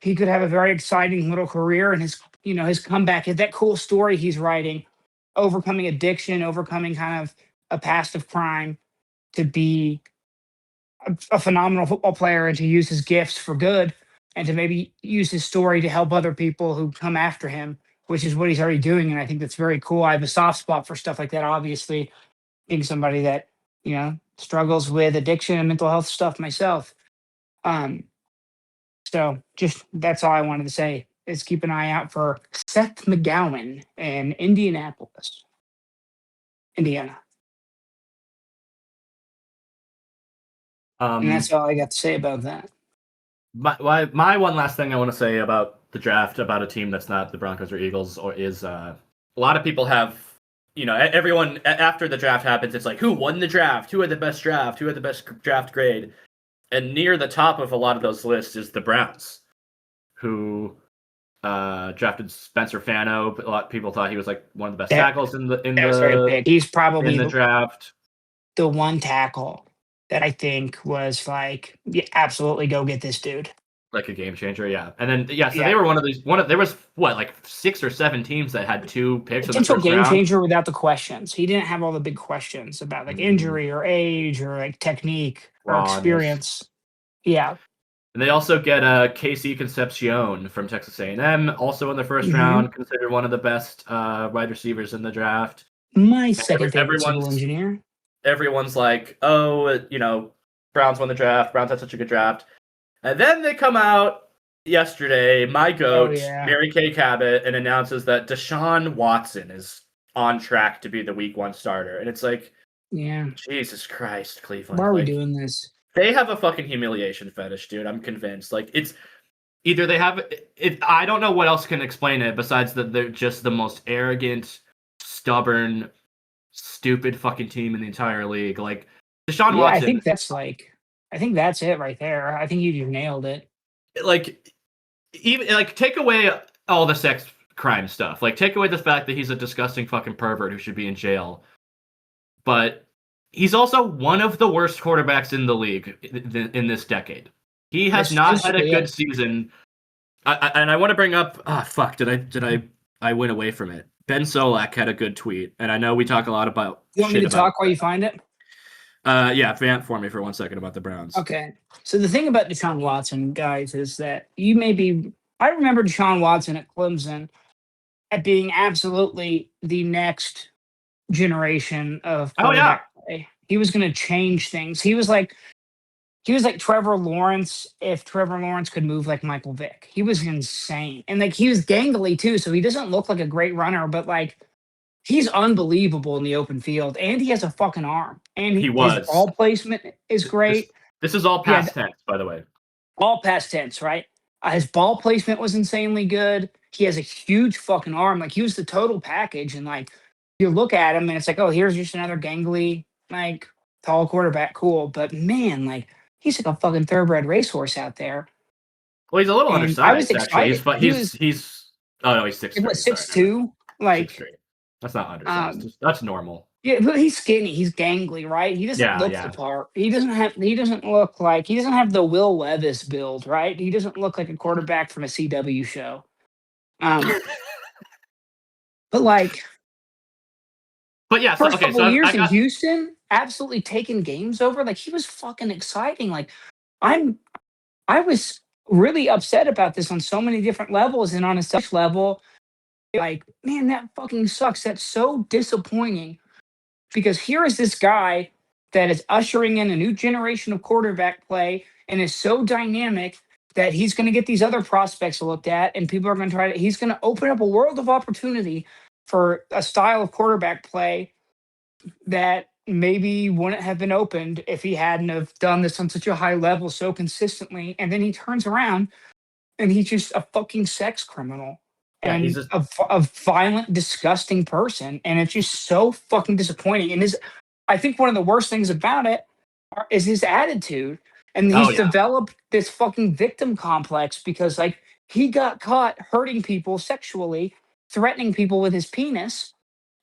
he could have a very exciting little career. And his comeback, that cool story he's writing, overcoming addiction, overcoming kind of a past of crime, to be a phenomenal football player and to use his gifts for good, and to maybe use his story to help other people who come after him, which is what he's already doing. And I think that's very cool. I have a soft spot for stuff like that, obviously, being somebody that, struggles with addiction and mental health stuff myself. So just, that's all I wanted to say, is keep an eye out for Seth McGowan in Indianapolis, Indiana. And that's all I got to say about that. My one last thing I want to say about the draft, about a team that's not the Broncos or Eagles, is a lot of people have, everyone after the draft happens, it's like, who won the draft? Who had the best draft? Who had the best draft grade? And near the top of a lot of those lists is the Browns, who drafted Spencer Fano. But a lot of people thought he was like one of the best tackles in was very big. He's probably in the draft. The one tackle that I think was like, yeah, absolutely go get this dude. Like a game changer, yeah. And then they were one of these. There was what, like 6 or 7 teams that had 2 picks in the potential first game round. changer without the questions. He didn't have all the big questions about like injury or age or like technique or experience. Yeah. And they also get Casey Concepcion from Texas A&M, also in the first round, considered one of the best wide receivers in the draft. My second favorite civil engineer. Everyone's like, oh, Browns won the draft. Browns had such a good draft. And then they come out yesterday, my goat, Mary Kay Cabot, and announces that Deshaun Watson is on track to be the week 1 starter. And it's like, Jesus Christ, Cleveland. Why are we doing this? They have a fucking humiliation fetish, dude. I'm convinced. Like, it's either they have it. I don't know what else can explain it besides that they're just the most arrogant, stubborn, stupid fucking team in the entire league. Like, Deshaun Watson. I think that's it right there. I think you just nailed it. Like, even like take away all the sex crime stuff. Like, take away the fact that he's a disgusting fucking pervert who should be in jail. But he's also one of the worst quarterbacks in the league in this decade. He has not had a good season. And I want to bring up. Did I went away from it? Ben Solak had a good tweet, and I know we talk a lot about. You want me to talk while you find it? Vamp for me for 1 second about the Browns. Okay. So the thing about Deshaun Watson, guys, is that I remember Deshaun Watson at Clemson at being absolutely the next generation of quarterback play. He was going to change things. He was like Trevor Lawrence if Trevor Lawrence could move like Michael Vick. He was insane. And like he was gangly too, so he doesn't look like a great runner, but like he's unbelievable in the open field, and he has a fucking arm. And his ball placement is great. This is all past tense, by the way. All past tense, right? His ball placement was insanely good. He has a huge fucking arm. Like, he was the total package. And like, you look at him, and it's like, oh, here's just another gangly, like, tall quarterback. Cool. But man, like, he's like a fucking thoroughbred racehorse out there. Well, he's a little undersized. I was excited. Actually. He's 6'3". 6'2". Like 6'3". That's not undersized. That's normal. Yeah, but he's skinny. He's gangly, right? He doesn't look the part. He doesn't have the Will Levis build, right? He doesn't look like a quarterback from a CW show. But yeah, first couple years in Houston, absolutely taking games over. Like, he was fucking exciting. Like, I was really upset about this on so many different levels, and on a such level, like, man, that fucking sucks. That's so disappointing. Because here is this guy that is ushering in a new generation of quarterback play and is so dynamic that he's going to get these other prospects looked at, and people are going to he's going to open up a world of opportunity for a style of quarterback play that maybe wouldn't have been opened if he hadn't have done this on such a high level so consistently. And then he turns around and he's just a fucking sex criminal. And he's a violent, disgusting person. And it's just so fucking disappointing. And I think one of the worst things about it is his attitude. And he's developed this fucking victim complex because, like, he got caught hurting people sexually, threatening people with his penis,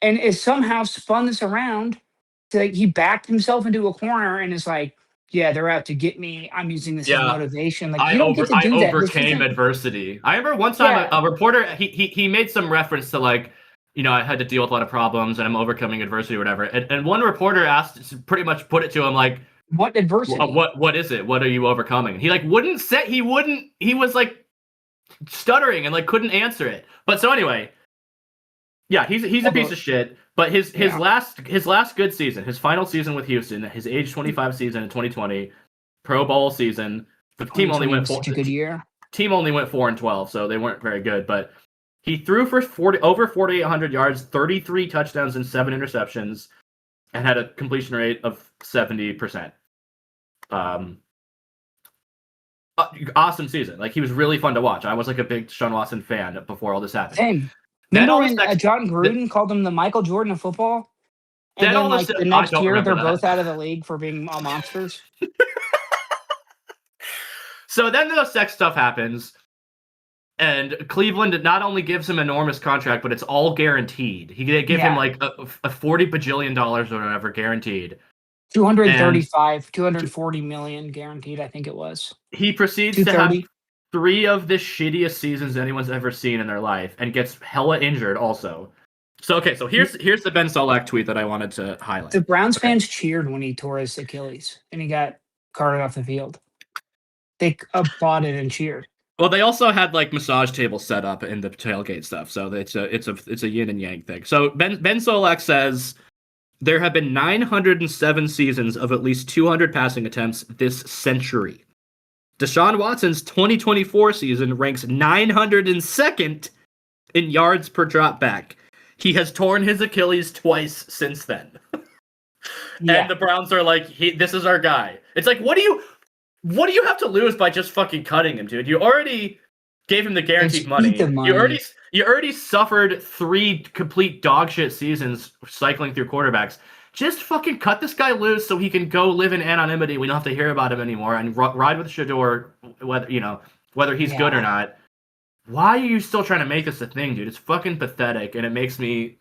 and is somehow spun this around to, like, he backed himself into a corner and is like, yeah, they're out to get me. I'm using this as motivation. Like, I overcame adversity. I remember one time a reporter, he made some reference to, like, I had to deal with a lot of problems and I'm overcoming adversity or whatever. And one reporter asked, pretty much put it to him, like, what adversity? What is it? What are you overcoming? He like wouldn't say. He was like stuttering and like couldn't answer it. But so anyway, yeah, he's a piece of shit. But his last good season, his final season with Houston, his age 25 season in 2020, Pro Bowl season. The team only went such a good year. Team only went 4-12, so they weren't very good. But he threw for over 4,800 yards, 33 touchdowns, and 7 interceptions, and had a completion rate of 70%. Awesome season. Like, he was really fun to watch. I was like a big Deshaun Watson fan before all this happened. Same. Remember when John Gruden called him the Michael Jordan of football? And then like the next year, they're both out of the league for being monsters. So then the sex stuff happens, and Cleveland not only gives him an enormous contract, but it's all guaranteed. They give him like a $40 bajillion or whatever guaranteed. 235, 240 million guaranteed, I think it was. He proceeds to have 3 of the shittiest seasons anyone's ever seen in their life, and gets hella injured also. So here's the Ben Solak tweet that I wanted to highlight. The Browns fans cheered when he tore his Achilles and he got carted off the field. They applauded and cheered. Well, they also had like massage tables set up in the tailgate stuff, so it's a yin and yang thing. So Ben Solak says there have been 907 seasons of at least 200 passing attempts this century. Deshaun Watson's 2024 season ranks 902nd in yards per drop back. He has torn his Achilles twice since then. And the Browns are like, this is our guy. It's like, what do you have to lose by just fucking cutting him, dude? You already gave him the guaranteed money. You already suffered 3 complete dog shit seasons cycling through quarterbacks. Just fucking cut this guy loose so he can go live in anonymity. We don't have to hear about him anymore, and ride with Shador, whether he's good or not. Why are you still trying to make this a thing, dude? It's fucking pathetic, and it makes me...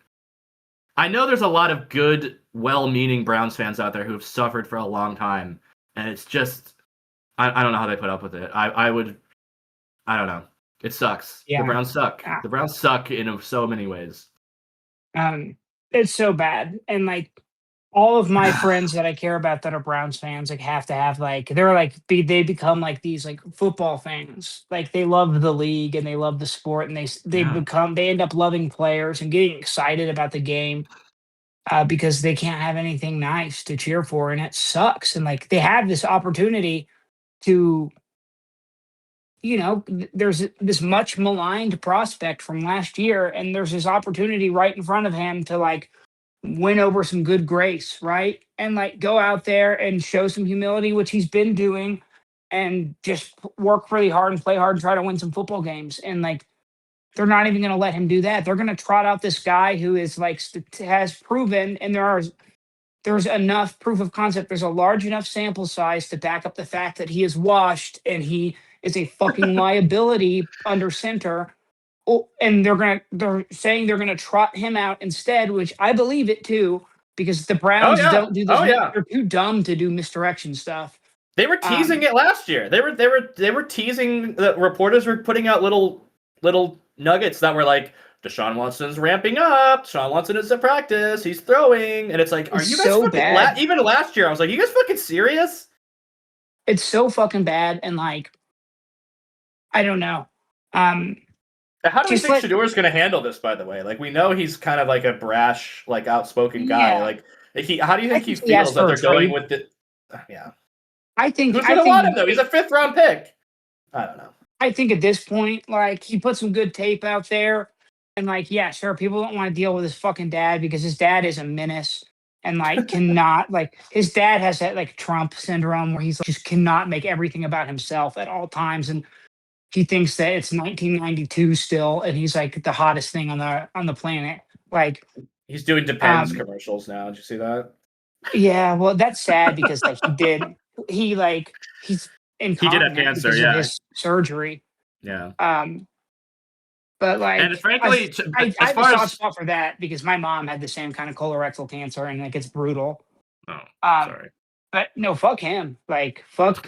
I know there's a lot of good, well-meaning Browns fans out there who have suffered for a long time, and it's just... I don't know how they put up with it. I don't know. It sucks. Yeah. The Browns suck. The Browns suck in so many ways. It's so bad. And like all of my friends that I care about that are Browns fans, like have to have like they become like these like football fans. Like they love the league and they love the sport, and they end up loving players and getting excited about the game. Because they can't have anything nice to cheer for, and it sucks. And like they have this opportunity to, there's this much maligned prospect from last year, and there's this opportunity right in front of him to like win over some good grace, right? And like go out there and show some humility, which he's been doing, and just work really hard and play hard and try to win some football games. And like, they're not even going to let him do that. They're going to trot out this guy who is like has proven, and there's enough proof of concept. There's a large enough sample size to back up the fact that he is washed and he is a fucking liability under center. Oh, and they're saying they're gonna trot him out instead, which I believe it too, because the Browns don't do this. They're too dumb to do misdirection stuff. They were teasing it last year. They were teasing. The reporters were putting out little nuggets that were like, Deshaun Watson's ramping up. Deshaun Watson is at practice. He's throwing. And it's like, are you guys so bad? Even last year, I was like, you guys fucking serious? It's so fucking bad. And like, I don't know. How do you think Shador's going to handle this, by the way? Like, we know he's kind of like a brash, like outspoken guy. Yeah. Like, how do you think he feels that they're going with it? Yeah. I think who's going to want him, though? He's a 5th round pick. I don't know. I think at this point, like, he put some good tape out there. And like, yeah, sure, people don't want to deal with his fucking dad because his dad is a menace and like cannot, like, his dad has that like Trump syndrome where he's like, just cannot make everything about himself at all times, and he thinks that it's 1992 still, and he's like the hottest thing on the planet. Like, he's doing Depends commercials now. Did you see that? Yeah, well, that's sad because like he's incontinent he did have cancer, because of his surgery. Yeah. But like, and frankly, I have a soft spot for that because my mom had the same kind of colorectal cancer, and like it's brutal. Oh, sorry. But no, fuck him. Like, fuck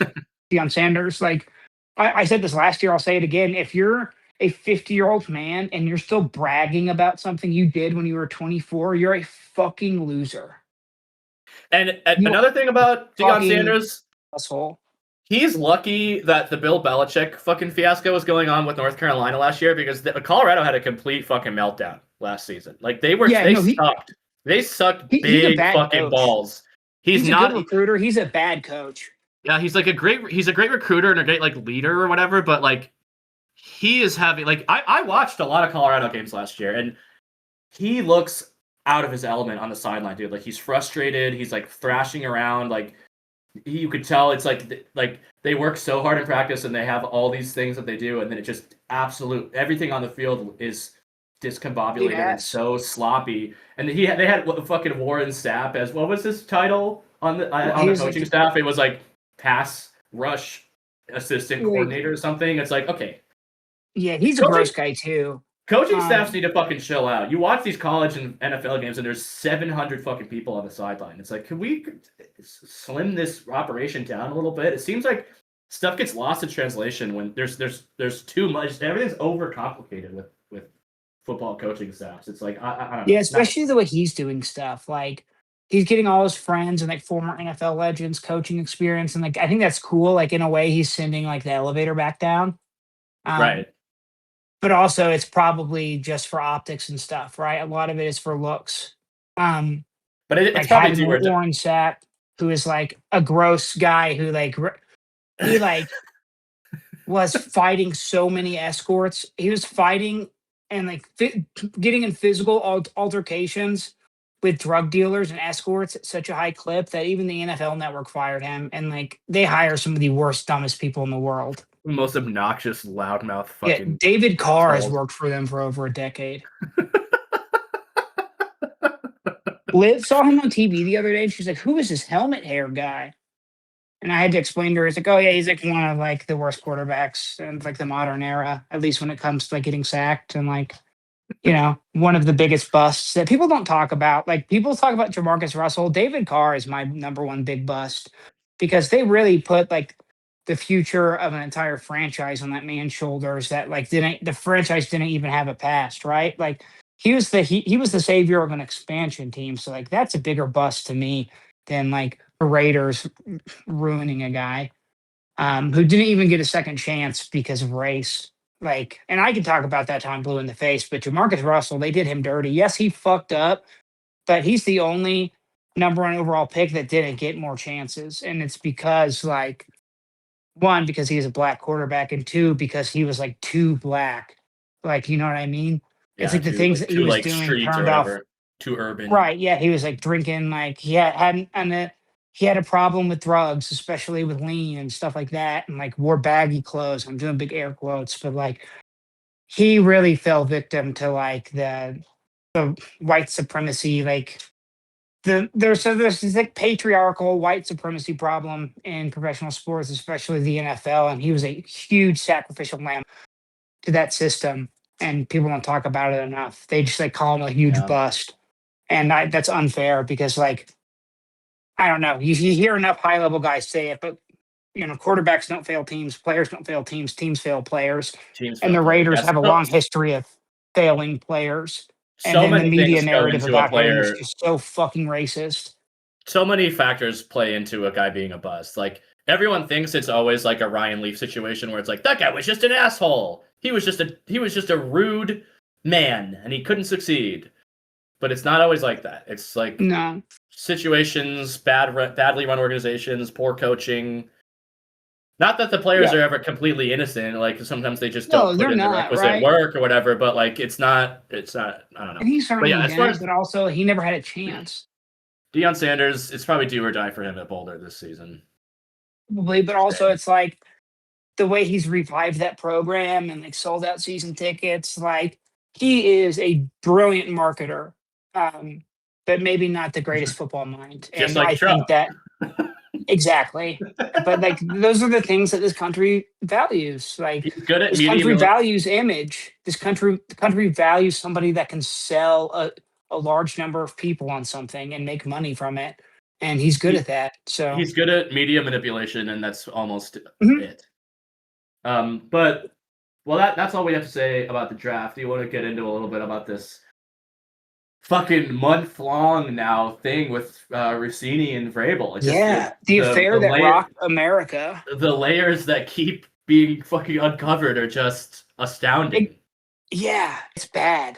Deion Sanders. Like, I said this last year. I'll say it again. If you're a 50-year-old man and you're still bragging about something you did when you were 24, you're a fucking loser. And another thing about Deion Sanders, asshole. He's lucky that the Bill Belichick fucking fiasco was going on with North Carolina last year, because Colorado had a complete fucking meltdown last season. Like they sucked. They sucked big fucking balls. He's not a good recruiter. He's a bad coach. Yeah, he's a great recruiter and a great like leader or whatever. But like he is having like I watched a lot of Colorado games last year, and he looks out of his element on the sideline, dude. Like he's frustrated. He's like thrashing around. Like you could tell it's like they work so hard in practice and they have all these things that they do, and then it just everything on the field is discombobulated and so sloppy. And they had fucking Warren Sapp as what was his title on the coaching staff? It was like pass rush assistant Like, coordinator or something. It's like, okay, yeah, he's a gross guy too. coaching staffs need to fucking chill out. You watch these college and NFL games, and there's 700 fucking people on the sideline. It's like, can we slim this operation down a little bit? It seems like stuff gets lost in translation when there's too much. Everything's overcomplicated with football coaching staffs. It's like, I don't know. Yeah, especially the way he's doing stuff. Like he's getting all his friends and like former NFL legends coaching experience, and like I think that's cool. Like in a way, he's sending like the elevator back down. Right. But also, it's probably just for optics and stuff, right? A lot of it is for looks. But it's Like probably having Warren Sapp, who is like a gross guy who he like was fighting so many escorts. He was fighting and like getting in physical altercations with drug dealers and escorts at such a high clip that even the NFL Network fired him. And like they hire some of the worst, dumbest people in the world. Most obnoxious, loudmouth fucking. Yeah, David Carr has worked for them for over a decade. Liv saw him on TV the other day, and she's like, "Who is this helmet hair guy?" And I had to explain to her, it's like, "Oh yeah, he's like one of like the worst quarterbacks in like the modern era, at least when it comes to like getting sacked and like, you know, one of the biggest busts that people don't talk about. Like people talk about Jamarcus Russell. David Carr is my number one big bust because they really put like the future of an entire franchise on that man's shoulders that like the franchise didn't even have a past, right? Like he was the savior of an expansion team. So like that's a bigger bust to me than like the Raiders ruining a guy who didn't even get a second chance because of race. Like, and I can talk about that time blue in the face, but Jamarcus Russell, they did him dirty. Yes, he fucked up, but he's the only number one overall pick that didn't get more chances. And it's because like, one, because he's a black quarterback, and two, because he was like too black. Like, you know what I mean? Yeah, it's like the things that he was like doing streets turned or off. whatever, too urban. Right. Yeah. He was like drinking, like he had a problem with drugs, especially with lean and stuff like that, and like wore baggy clothes. I'm doing big air quotes, but like he really fell victim to like the white supremacy, like there's this like patriarchal white supremacy problem in professional sports, especially the NFL, and he was a huge sacrificial lamb to that system, and people don't talk about it enough. They just like call him a huge bust, and that's unfair because like I don't know, you hear enough high level guys say it, but you know quarterbacks don't fail teams, players don't fail teams, teams fail players, and the Raiders have a long history of failing players. And then the media narrative about him is just so fucking racist. So many factors play into a guy being a bust. Like everyone thinks it's always like a Ryan Leaf situation where it's like that guy was just an asshole. He was just a rude man and he couldn't succeed. But it's not always like that. It's like situations, badly run organizations, poor coaching. Not that the players are ever completely innocent. Like sometimes they just don't put in the requisite work or whatever. But like it's not. I don't know. And he's certainly but also he never had a chance. Deion Sanders, it's probably do or die for him at Boulder this season. Probably, but also it's like the way he's revived that program and like sold out season tickets. Like he is a brilliant marketer, but maybe not the greatest football mind. Just and like I Trump. think that. Exactly. But like those are the things that this country values. Like this country values image. The country values somebody that can sell a large number of people on something and make money from it. And he's good at that. So he's good at media manipulation, and that's almost it. But that's all we have to say about the draft. Do you want to get into a little bit about this fucking month-long now thing with Russinni and Vrabel? The affair that rocked America. The layers that keep being fucking uncovered are just astounding. It's bad.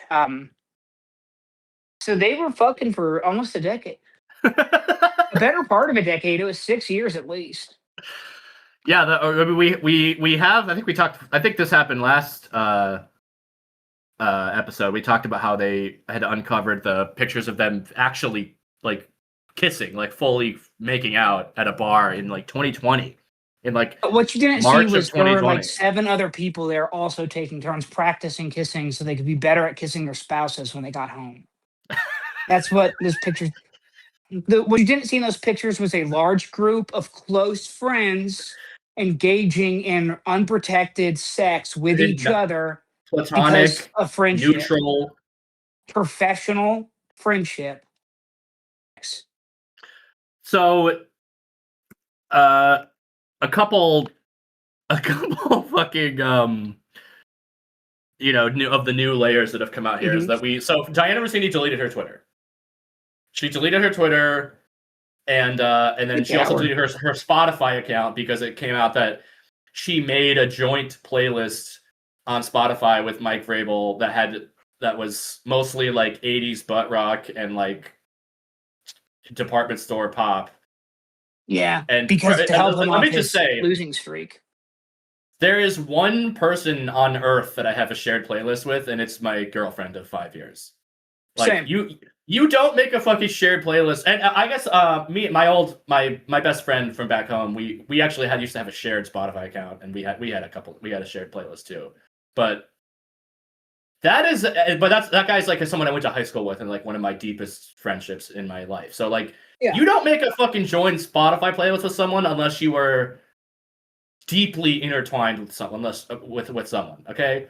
So they were fucking for almost a decade. A better part of a decade. It was 6 years at least. Yeah, we have. I think we talked. I think this happened last episode. We talked about how they had uncovered the pictures of them actually like kissing, like fully making out at a bar in like 2020. In like what you didn't March see was there were like 7 other people there also taking turns practicing kissing so they could be better at kissing their spouses when they got home. That's what those pictures. What you didn't see in those pictures was a large group of close friends engaging in unprotected sex with each other because Platonic, of friendship, neutral. professional friendship. So, a couple fucking new layers that have come out here is that Diana Russinni deleted her Twitter. She deleted her Twitter, and then she also deleted her Spotify account because it came out that she made a joint playlist on Spotify with Mike Vrabel that was mostly like 80s butt rock and like department store pop. Yeah, and because to help him let me off just his say, losing streak. there is one person on Earth that I have a shared playlist with, and it's my girlfriend of 5 years. Like, Same. you don't make a fucking shared playlist. And I guess my best friend from back home, we actually used to have a shared Spotify account, and we had a shared playlist too. But that guy's like someone I went to high school with and like one of my deepest friendships in my life. So like, you don't make a fucking joint Spotify playlist with someone unless you were deeply intertwined with someone, with someone, okay?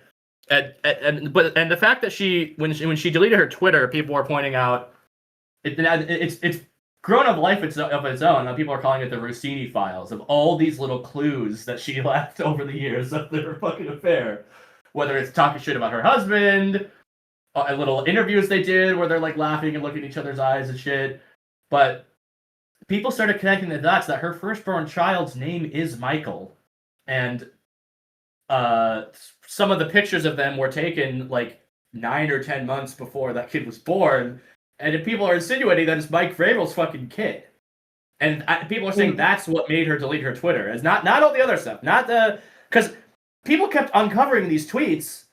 And the fact that when she deleted her Twitter, people were pointing out it's grown up life of its own. Now people are calling it the Russinni files of all these little clues that she left over the years of their fucking affair. Whether it's talking shit about her husband, little interviews they did where they're like laughing and looking at each other's eyes and shit. But people started connecting the dots that her firstborn child's name is Michael, and some of the pictures of them were taken like 9 or 10 months before that kid was born, and people are insinuating that it's Mike Vrabel's fucking kid, and people are saying that's what made her delete her Twitter. It's not all the other stuff, because people kept uncovering these tweets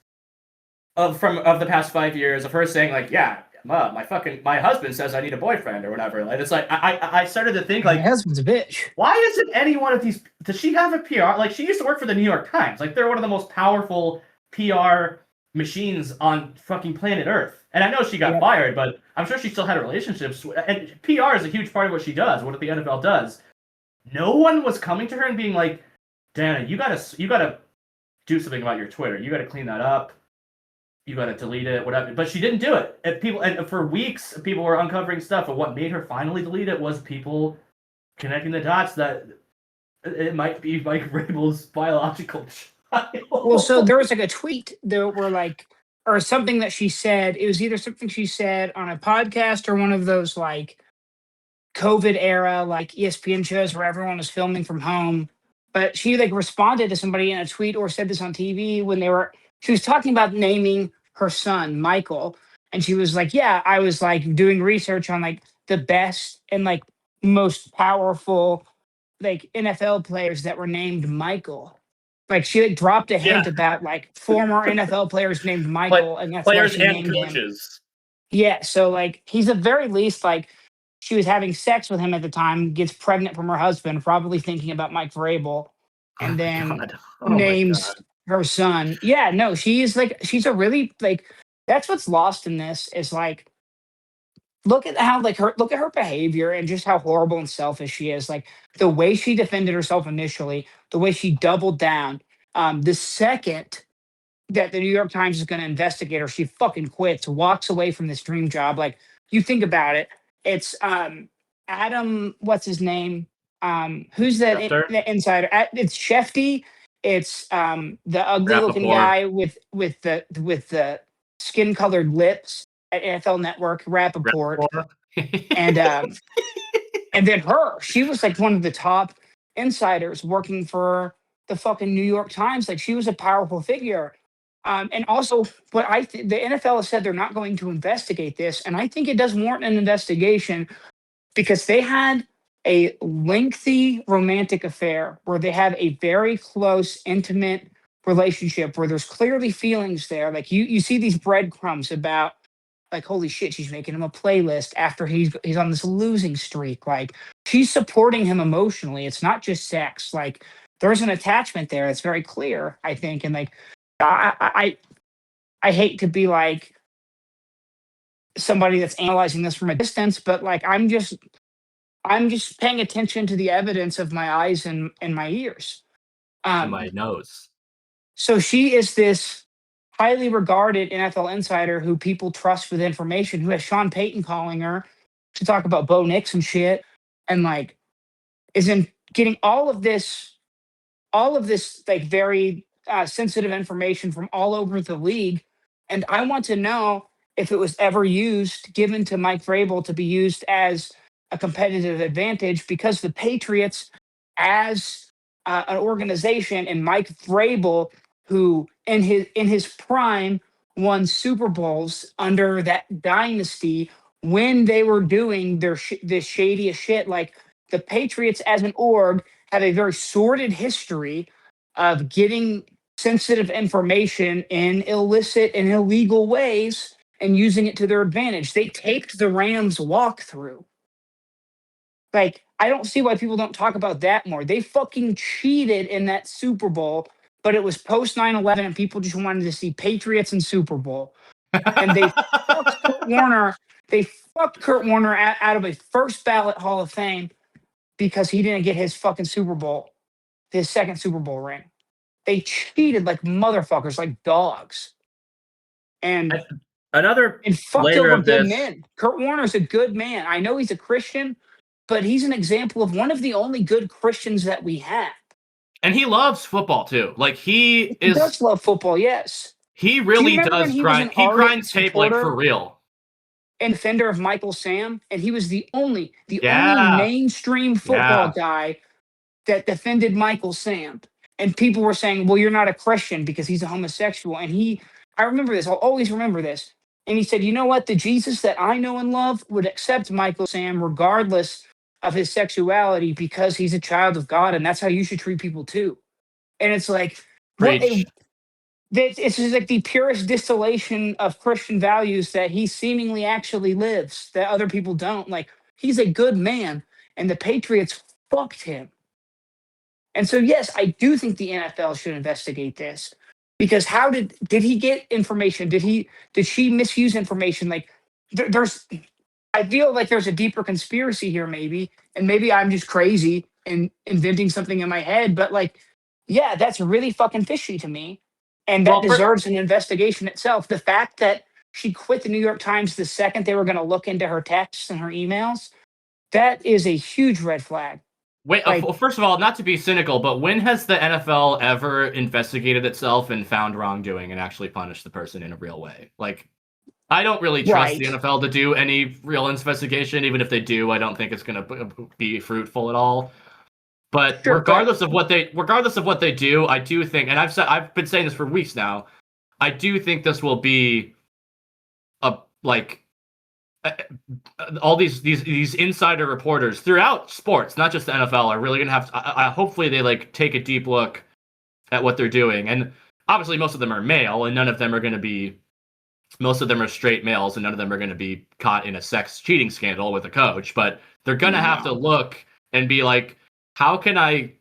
of the past 5 years of her saying like, yeah, my husband says I need a boyfriend or whatever. And it's like I started to think like, my husband's a bitch. Why isn't any one of these? Does she have a PR? Like, she used to work for the New York Times. Like, they're one of the most powerful PR machines on fucking planet Earth. And I know she got fired, but I'm sure she still had relationships. And PR is a huge part of what she does, what the NFL does. No one was coming to her and being like, Dana, you gotta do something about your Twitter. You gotta clean that up. You gotta delete it, whatever. But she didn't do it. And for weeks, people were uncovering stuff. And what made her finally delete it was people connecting the dots that it might be Mike Vrabel's biological child. Well, so there was like a tweet that were like, or something that she said. It was either something she said on a podcast or one of those like COVID era like ESPN shows where everyone was filming from home. But she like responded to somebody in a tweet or said this on TV when she was talking about naming her son Michael, and she was like, yeah, I was like doing research on like the best and like most powerful like NFL players that were named Michael. Like she like dropped a hint about like former NFL players named Michael, and that's players why she and named coaches. him. Yeah, so like he's at very least like she was having sex with him at the time, gets pregnant from her husband, probably thinking about Mike Vrabel, and then names her son. Yeah, no, she's a really like that's what's lost in this is like look at her behavior and just how horrible and selfish she is. Like the way she defended herself initially, the way she doubled down. The second that the New York Times is going to investigate her, she fucking quits, walks away from this dream job. Like you think about it, it's Adam, what's his name? Who's that the insider? It's Shefty. It's the ugly looking guy with the skin colored lips at NFL Network, Rappaport. and then she was like one of the top insiders working for the fucking New York Times. Like she was a powerful figure. And also, the NFL has said they're not going to investigate this, and I think it does warrant an investigation because they had a lengthy romantic affair where they have a very close, intimate relationship where there's clearly feelings there. Like you see these breadcrumbs about like, holy shit, she's making him a playlist after he's on this losing streak. Like she's supporting him emotionally. It's not just sex. Like there's an attachment there. It's very clear, I think. And like, I hate to be like somebody that's analyzing this from a distance, but like I'm just paying attention to the evidence of my eyes and my ears. to my nose. So she is this highly regarded NFL insider who people trust with information, who has Sean Payton calling her to talk about Bo Nix and shit, and like isn't getting all of this like very sensitive information from all over the league. And I want to know if it was ever used, given to Mike Vrabel to be used as a competitive advantage, because the Patriots, as an organization, and Mike Vrabel, who in his prime won Super Bowls under that dynasty when they were doing this shadiest shit. Like the Patriots as an org have a very sordid history of getting sensitive information in illicit and illegal ways and using it to their advantage. They taped the Rams walkthrough. Like, I don't see why people don't talk about that more. They fucking cheated in that Super Bowl, but it was post 9/11 and people just wanted to see Patriots and Super Bowl. And they fucked Kurt Warner. They fucked Kurt Warner out of a first ballot Hall of Fame because he didn't get his fucking Super Bowl, his second Super Bowl ring. They cheated like motherfuckers, like dogs. And Another fucked layer over of good this. men. Kurt Warner's a good man. I know he's a Christian, but he's an example of one of the only good Christians that we have. And he loves football too. Like He does love football, yes. He really remember when does he was grind. an He ardent grinds tape like supporter for real. and defender of Michael Sam, and he was the only Yeah. mainstream football Yeah. guy that defended Michael Sam. And people were saying, well, you're not a Christian because he's a homosexual. And I remember this, I'll always remember this. And he said, you know what? The Jesus that I know and love would accept Michael Sam regardless of his sexuality because he's a child of God, and that's how you should treat people too. And it's like, Preach. it's just like the purest distillation of Christian values that he seemingly actually lives that other people don't. Like, he's a good man, and the Patriots fucked him. And so, yes, I do think the NFL should investigate this, because how did he get information? Did she misuse information? Like, I feel like there's a deeper conspiracy here, maybe, and maybe I'm just crazy and inventing something in my head. But like, yeah, that's really fucking fishy to me, and that deserves an investigation itself. The fact that she quit the New York Times the second they were going to look into her texts and her emails, that is a huge red flag. Wait, first of all, not to be cynical, but when has the NFL ever investigated itself and found wrongdoing and actually punished the person in a real way? Like, I don't really trust the NFL to do any real investigation. Even if they do, I don't think it's going to be fruitful at all. But regardless of what they do, I do think, and I've been saying this for weeks now, I do think this will be all these insider reporters throughout sports, not just the NFL, are really going to have to, hopefully they like take a deep look at what they're doing. And obviously most of them are male, and none of them are going to be, most of them are straight males, and none of them are going to be caught in a sex cheating scandal with a coach, but they're going to have to look and be like, how can I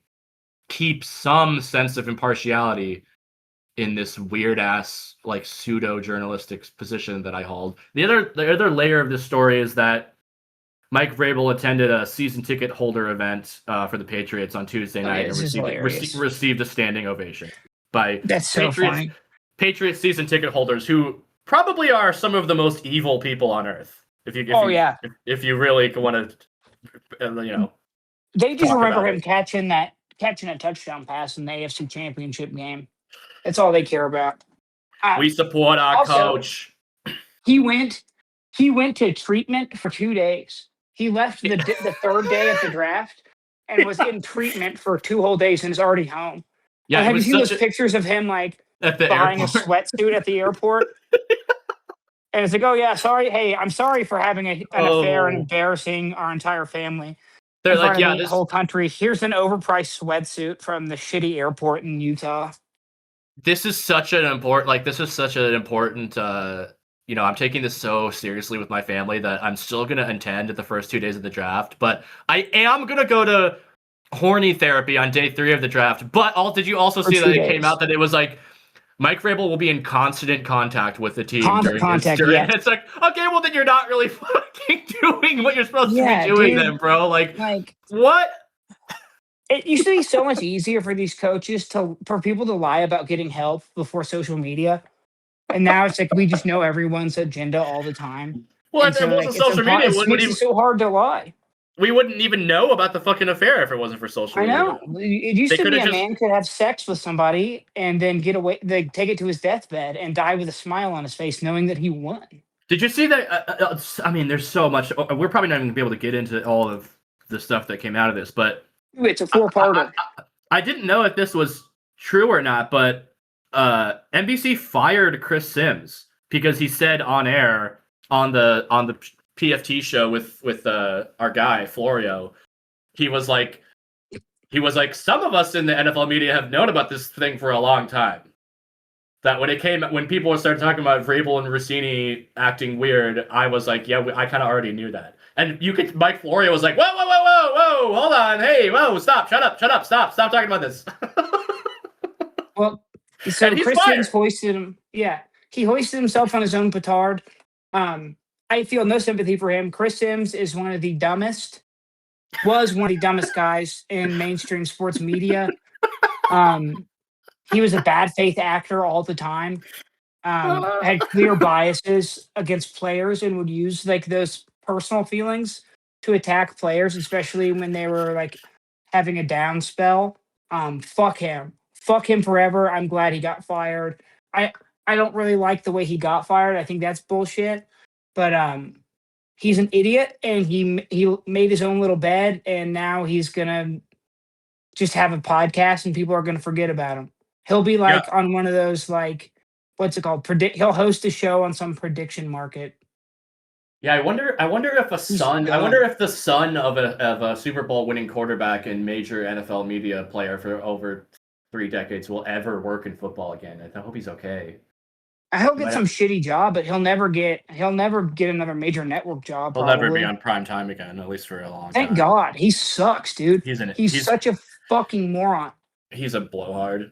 keep some sense of impartiality in this weird ass like pseudo journalistic position that I hold? The other layer of this story is that Mike Vrabel attended a season ticket holder event for the Patriots on Tuesday night and received a standing ovation by Patriots season ticket holders, who probably are some of the most evil people on earth. If you really want to, they just remember him catching a touchdown pass in the AFC Championship game. That's all they care about. We support our coach. He went to treatment for 2 days. He left the third day at the draft and was in treatment for 2 whole days and is already home. Yeah, have you seen those pictures of him like buying a sweatsuit at the airport? And it's like, oh yeah, sorry. Hey, I'm sorry for having an affair and embarrassing our entire family. They're like, yeah, the whole country. Here's an overpriced sweatsuit from the shitty airport in Utah. This is such an important, I'm taking this so seriously with my family that I'm still going to attend at the first 2 days of the draft, but I am going to go to horny therapy on day 3 of the draft. But did you also see that it came out that it was like, Mike Vrabel will be in constant contact with the team during It's like, okay, well then you're not really fucking doing what you're supposed to be doing then, bro. Like what? It used to be so much easier for these coaches for people to lie about getting help before social media. And now it's like we just know everyone's agenda all the time. Well, And if it so wasn't like it's social media, it makes it so hard to lie. we wouldn't even know about the fucking affair if it wasn't for social I media. know. It used They to could be have a just. man could have sex with somebody and then get away, like take it to his deathbed and die with a smile on his face, knowing that he won. Did you see that? I mean, there's so much. We're probably not even gonna be able to get into all of the stuff that came out of this, but It's a four-parter. I didn't know if this was true or not, but NBC fired Chris Sims because he said on air on the PFT show with our guy Florio, he was like, some of us in the NFL media have known about this thing for a long time. That when people started talking about Vrabel and Russinni acting weird, I was like, yeah, I kind of already knew that. And Mike Florio was like, whoa, hold on, hey, whoa, stop, shut up, stop talking about this. Well, so And he's Chris fired. Sims hoisted him. Yeah, he hoisted himself on his own petard. I feel no sympathy for him. Chris Sims is one of the dumbest guys in mainstream sports media. He was a bad faith actor all the time. Had clear biases against players and would use like those personal feelings to attack players, especially when they were like having a down spell. Fuck him. Fuck him forever. I'm glad he got fired. I don't really like the way he got fired. I think that's bullshit. But he's an idiot and he made his own little bed and now he's gonna just have a podcast and people are gonna forget about him. He'll be like on one of those like what's it called? He'll host a show on some prediction market. Yeah, I wonder if the son of a Super Bowl winning quarterback and major NFL media player for over 3 decades will ever work in football again. I hope he's okay. He'll get some shitty job, but he'll never get another major network job. He'll never be on prime time again, at least for a long time. Thank God. He sucks, dude. He's such a fucking moron. He's a blowhard.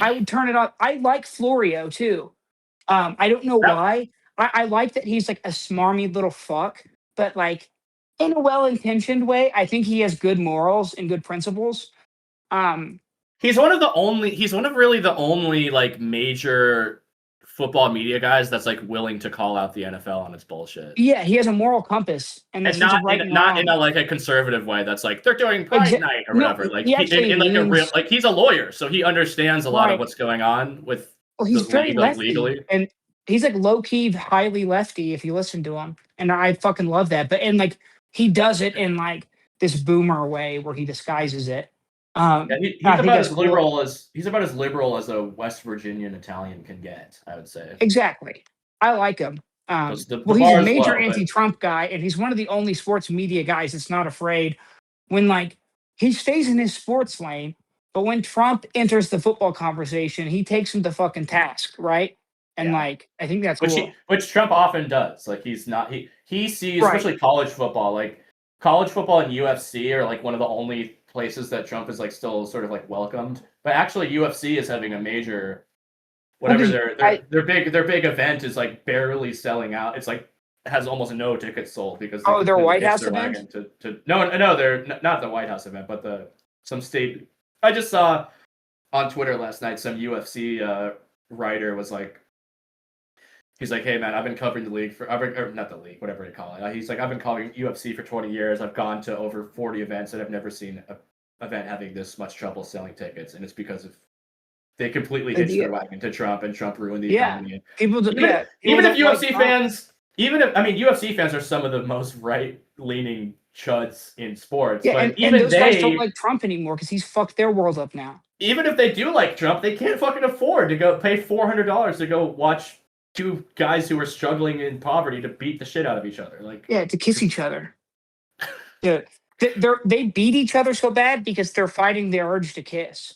I would turn it on. I like Florio too. I don't know why. I like that he's like a smarmy little fuck, but like in a well-intentioned way. I think he has good morals and good principles. He's one of really the only like major football media guys that's like willing to call out the NFL on its bullshit. Yeah, he has a moral compass, and not in a like a conservative way. That's like they're doing Pride Night or whatever. Like he's a lawyer, so he understands a lot of what's going on with. Well, he's very lefty, legally, and he's like low key, highly lefty. If you listen to him, and I fucking love that. But like he does it in like this boomer way where he disguises it. He's about as liberal as a West Virginian Italian can get, I would say. Exactly. I like him. He's a major anti-Trump guy, and he's one of the only sports media guys that's not afraid when like he stays in his sports lane, but when Trump enters the football conversation, he takes him to fucking task, right? And like I think that's cool. Which Trump often does. Like he sees especially college football, like college football and UFC are like one of the only places that Trump is like still sort of like welcomed, but actually UFC is having a major their big event is like barely selling out. It's like has almost no tickets sold because their White House event. No, they're not the White House event, but some state. I just saw on Twitter last night some UFC writer was like. He's like, hey man, I've been covering the league not the league, whatever you call it. He's like, I've been covering UFC for 20 years. I've gone to over 40 events, and I've never seen an event having this much trouble selling tickets. And it's because of they completely hitched their wagon to Trump, and Trump ruined the economy. UFC fans are some of the most right-leaning chuds in sports. Yeah, but and those guys don't like Trump anymore because he's fucked their world up now. Even if they do like Trump, they can't fucking afford to go pay $400 to go watch two guys who are struggling in poverty to beat the shit out of each other, to kiss each other. Yeah, they beat each other so bad because they're fighting the urge to kiss.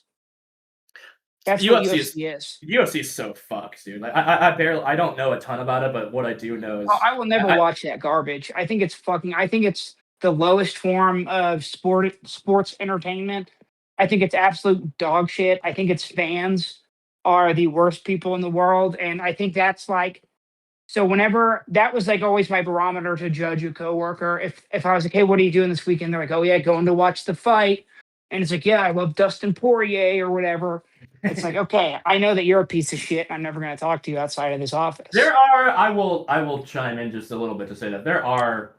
That's what UFC is. UFC is so fucked, dude. Like I don't know a ton about it, but what I do know is I will never watch that garbage. I think it's the lowest form of sports entertainment. I think it's absolute dog shit. I think its fans are the worst people in the world. And I think that's like, so whenever that was like always my barometer to judge a coworker. If I was like, hey, what are you doing this weekend? They're like, oh yeah, going to watch the fight. And it's like, yeah, I love Dustin Poirier or whatever. It's like, okay, I know that you're a piece of shit. I'm never going to talk to you outside of this office. There are. I will chime in just a little bit to say that there are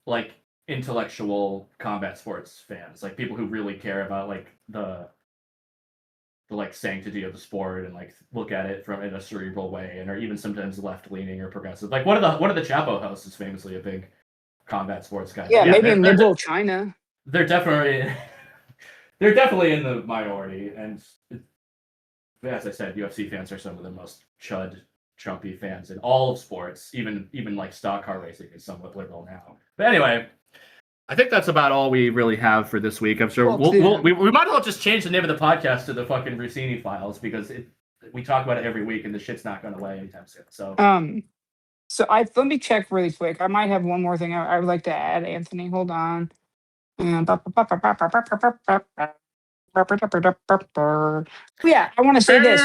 like intellectual combat sports fans, like people who really care about like the like sanctity of the sport and like look at it from in a cerebral way, and are even sometimes left leaning or progressive. Like one of the Chapo hosts is famously a big combat sports guy. Yeah, But maybe they're, in they're, liberal China. they're definitely they're definitely in the minority, and as I said, UFC fans are some of the most chumpy fans in all of sports. Even like stock car racing is somewhat liberal now. But anyway, I think that's about all we really have for this week. I'm sure we might as well just change the name of the podcast to the fucking Russinni Files, because we talk about it every week and the shit's not going away anytime soon. So let me check really quick. I might have one more thing I would like to add, Anthony. Hold on. Yeah, I want to say this.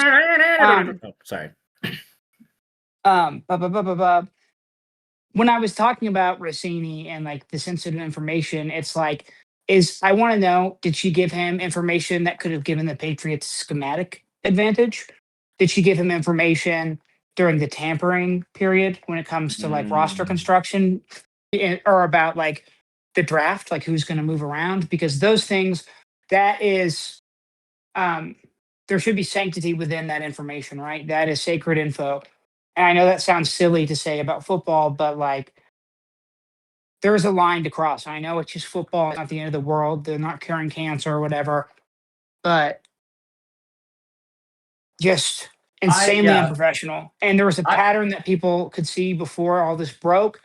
Sorry. When I was talking about Russinni and like the sensitive information, it's like, I want to know, did she give him information that could have given the Patriots schematic advantage? Did she give him information during the tampering period when it comes to like roster construction, or about like the draft, like who's going to move around? Because those things, that is, there should be sanctity within that information, right? That is sacred info. And I know that sounds silly to say about football, but like, there's a line to cross. I know it's just football, it's not the end of the world. They're not curing cancer or whatever, but just insanely unprofessional. And there was a pattern that people could see before all this broke,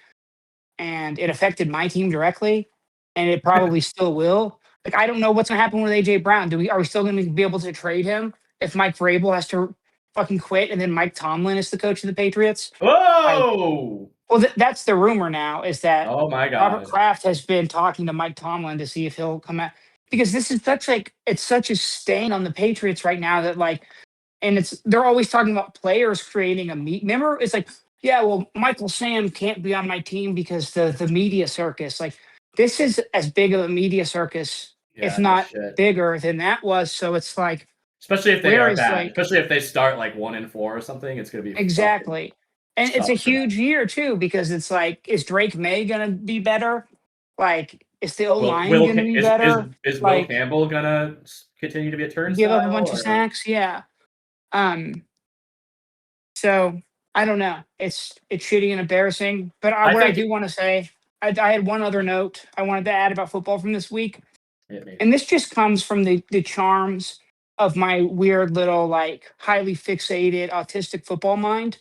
and it affected my team directly, and it probably still will. Like, I don't know what's gonna happen with AJ Brown. Are we still gonna be able to trade him if Mike Vrabel has to fucking quit and then Mike Tomlin is the coach of the Patriots? Whoa! Well, that's the rumor now, is that Oh my God. Robert Kraft has been talking to Mike Tomlin to see if he'll come out, because this is it's such a stain on the Patriots right now that like, and they're always talking about players creating a meet. Remember, it's like, yeah, well, Michael Sam can't be on my team because the media circus. Like, this is as big of a media circus, if not bigger than that was. So it's like, especially if they are bad, especially if they start like 1-4 or something, it's gonna be exactly. And it's a huge year too, because it's like, is Drake May gonna be better? Like, is the O-line gonna be better? Is Will Campbell gonna continue to be a turnstile? Give up a bunch of sacks? Yeah. So I don't know. It's shitty and embarrassing. But I do want to say, I had one other note I wanted to add about football from this week. And this just comes from the charms of my weird little, like, highly fixated autistic football mind.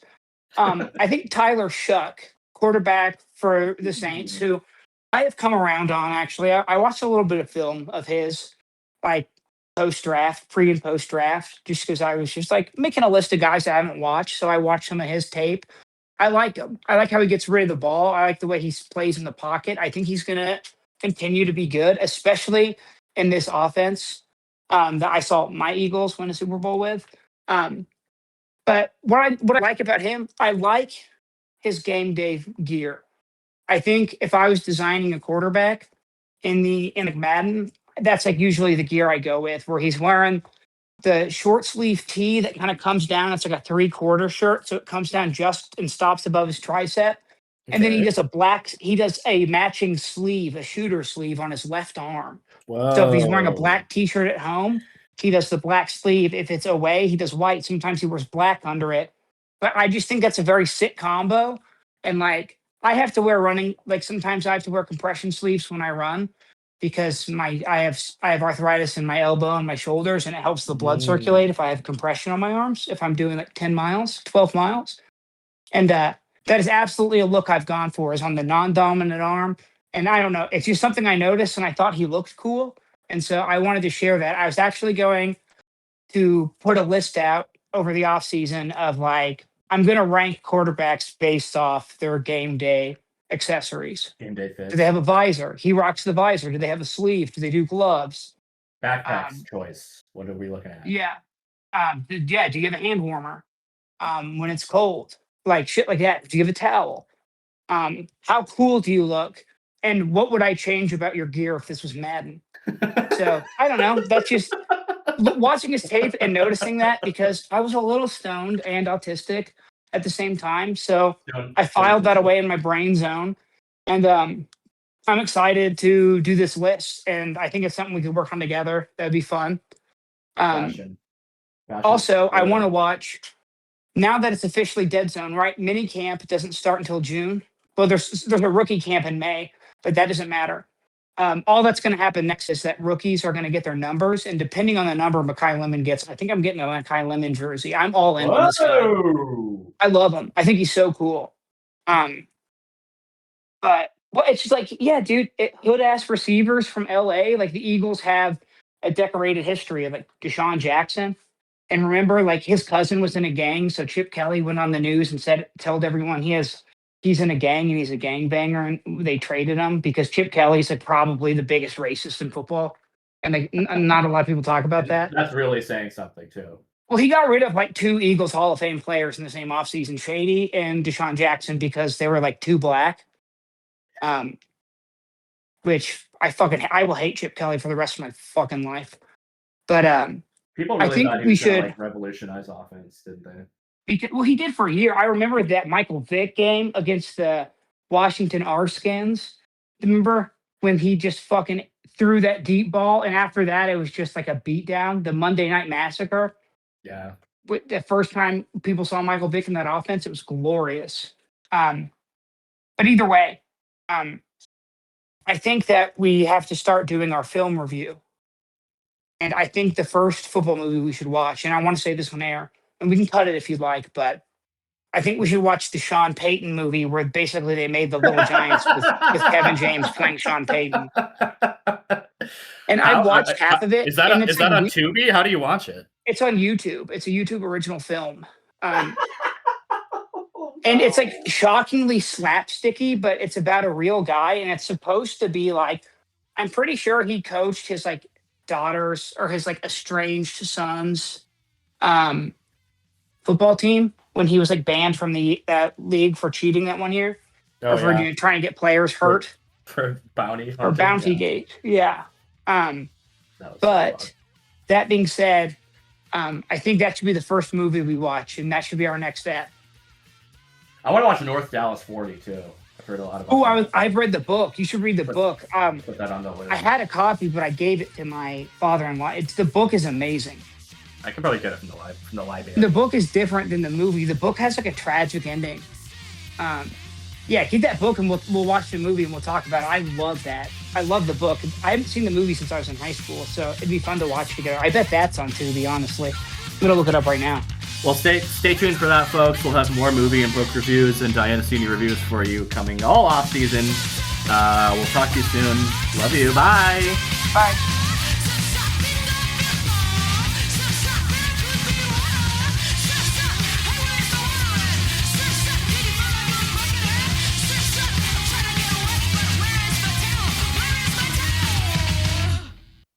I think Tyler Shuck, quarterback for the Saints, who I have come around on, actually. I watched a little bit of film of his, like, post-draft, pre and post-draft, just because I was just, like, making a list of guys I haven't watched. So I watched some of his tape. I like him. I like how he gets rid of the ball. I like the way he plays in the pocket. I think he's going to continue to be good, especially in this offense that I saw my Eagles win a Super Bowl with. But what I like about him, I like his game day gear. I think if I was designing a quarterback in Madden, that's like usually the gear I go with, where he's wearing the short sleeve tee that kind of comes down. It's like a 3/4 shirt, so it comes down just and stops above his tricep. And then he does a matching sleeve, a shooter sleeve on his left arm. Whoa. So if he's wearing a black t-shirt at home, he does the black sleeve. If it's away, he does white. Sometimes he wears black under it. But I just think that's a very sick combo. And like, I have to wear sometimes I have to wear compression sleeves when I run, because I have arthritis in my elbow and my shoulders, and it helps the blood circulate if I have compression on my arms, if I'm doing like 10 miles, 12 miles. And that is absolutely a look I've gone for, is on the non-dominant arm. And I don't know, it's just something I noticed and I thought he looked cool. And so I wanted to share that. I was actually going to put a list out over the offseason of like, I'm going to rank quarterbacks based off their game day accessories. Game day fits. Do they have a visor? He rocks the visor. Do they have a sleeve? Do they do gloves? Backpacks choice. What are we looking at? Yeah. Do you have a hand warmer when it's cold? Like shit like that. Do you have a towel? How cool do you look? And what would I change about your gear if this was Madden? So I don't know. That's just watching his tape and noticing that, because I was a little stoned and autistic at the same time. So I filed that away in my brain zone. And I'm excited to do this list. And I think it's something we could work on together. That'd be fun. Passion. Also, I want to watch, now that it's officially dead zone, right? Mini camp doesn't start until June. Well, there's a rookie camp in May, but that doesn't matter. All that's going to happen next is that rookies are going to get their numbers, and depending on the number Mekhi Lemon gets, I think I'm getting a Mekhi Lemon jersey. I'm all in on this guy. I love him. I think he's so cool. But well, it's just like, yeah, dude, hood ass receivers from LA. Like the Eagles have a decorated history of like Deshaun Jackson. And remember, like his cousin was in a gang, so Chip Kelly went on the news and told everyone he's in a gang and he's a gangbanger, and they traded him because Chip Kelly's like probably the biggest racist in football, and like not a lot of people talk about that. That's really saying something too. Well, he got rid of like 2 Eagles Hall of Fame players in the same offseason, Shady and Deshaun Jackson, because they were like too black. Which I will hate Chip Kelly for the rest of my fucking life. But people really I think thought he we was gonna, should like, revolutionize offense, didn't they? Well, he did for a year. I remember that Michael Vick game against the Washington R-Skins. Remember when he just fucking threw that deep ball, and after that, it was just like a beatdown. The Monday Night Massacre. Yeah. The first time people saw Michael Vick in that offense, it was glorious. But either way, I think that we have to start doing our film review. And I think the first football movie we should watch, and I want to say this on air, and we can cut it if you'd like, but I think we should watch the Sean Payton movie where basically they made the Little Giants with Kevin James playing Sean Payton. And I watched half of it. Is that on Tubi? How do you watch it? It's on YouTube. It's a YouTube original film. And it's like shockingly slapsticky, but it's about a real guy, and it's supposed to be like, I'm pretty sure he coached his like daughters or his like estranged sons football team when he was like banned from the league for cheating that one year, or for trying to get players hurt for bounty or Bountygate. Yeah. But that being said, I think that should be the first movie we watch, and that should be our next step. I want to watch North Dallas 40 too. I've heard a lot about. Oh, I've read the book. You should read the book. Put that on the list. I had a copy, but I gave it to my father-in-law. The book is amazing. I could probably get it from the library. The book is different than the movie. The book has like a tragic ending. Yeah, get that book and we'll watch the movie and we'll talk about it. I love that. I love the book. I haven't seen the movie since I was in high school, so it'd be fun to watch together. I bet that's on Tubi, honestly. I'm gonna look it up right now. Well, stay tuned for that, folks. We'll have more movie and book reviews and Diana Russinni reviews for you coming all off season. We'll talk to you soon. Love you. Bye. Bye.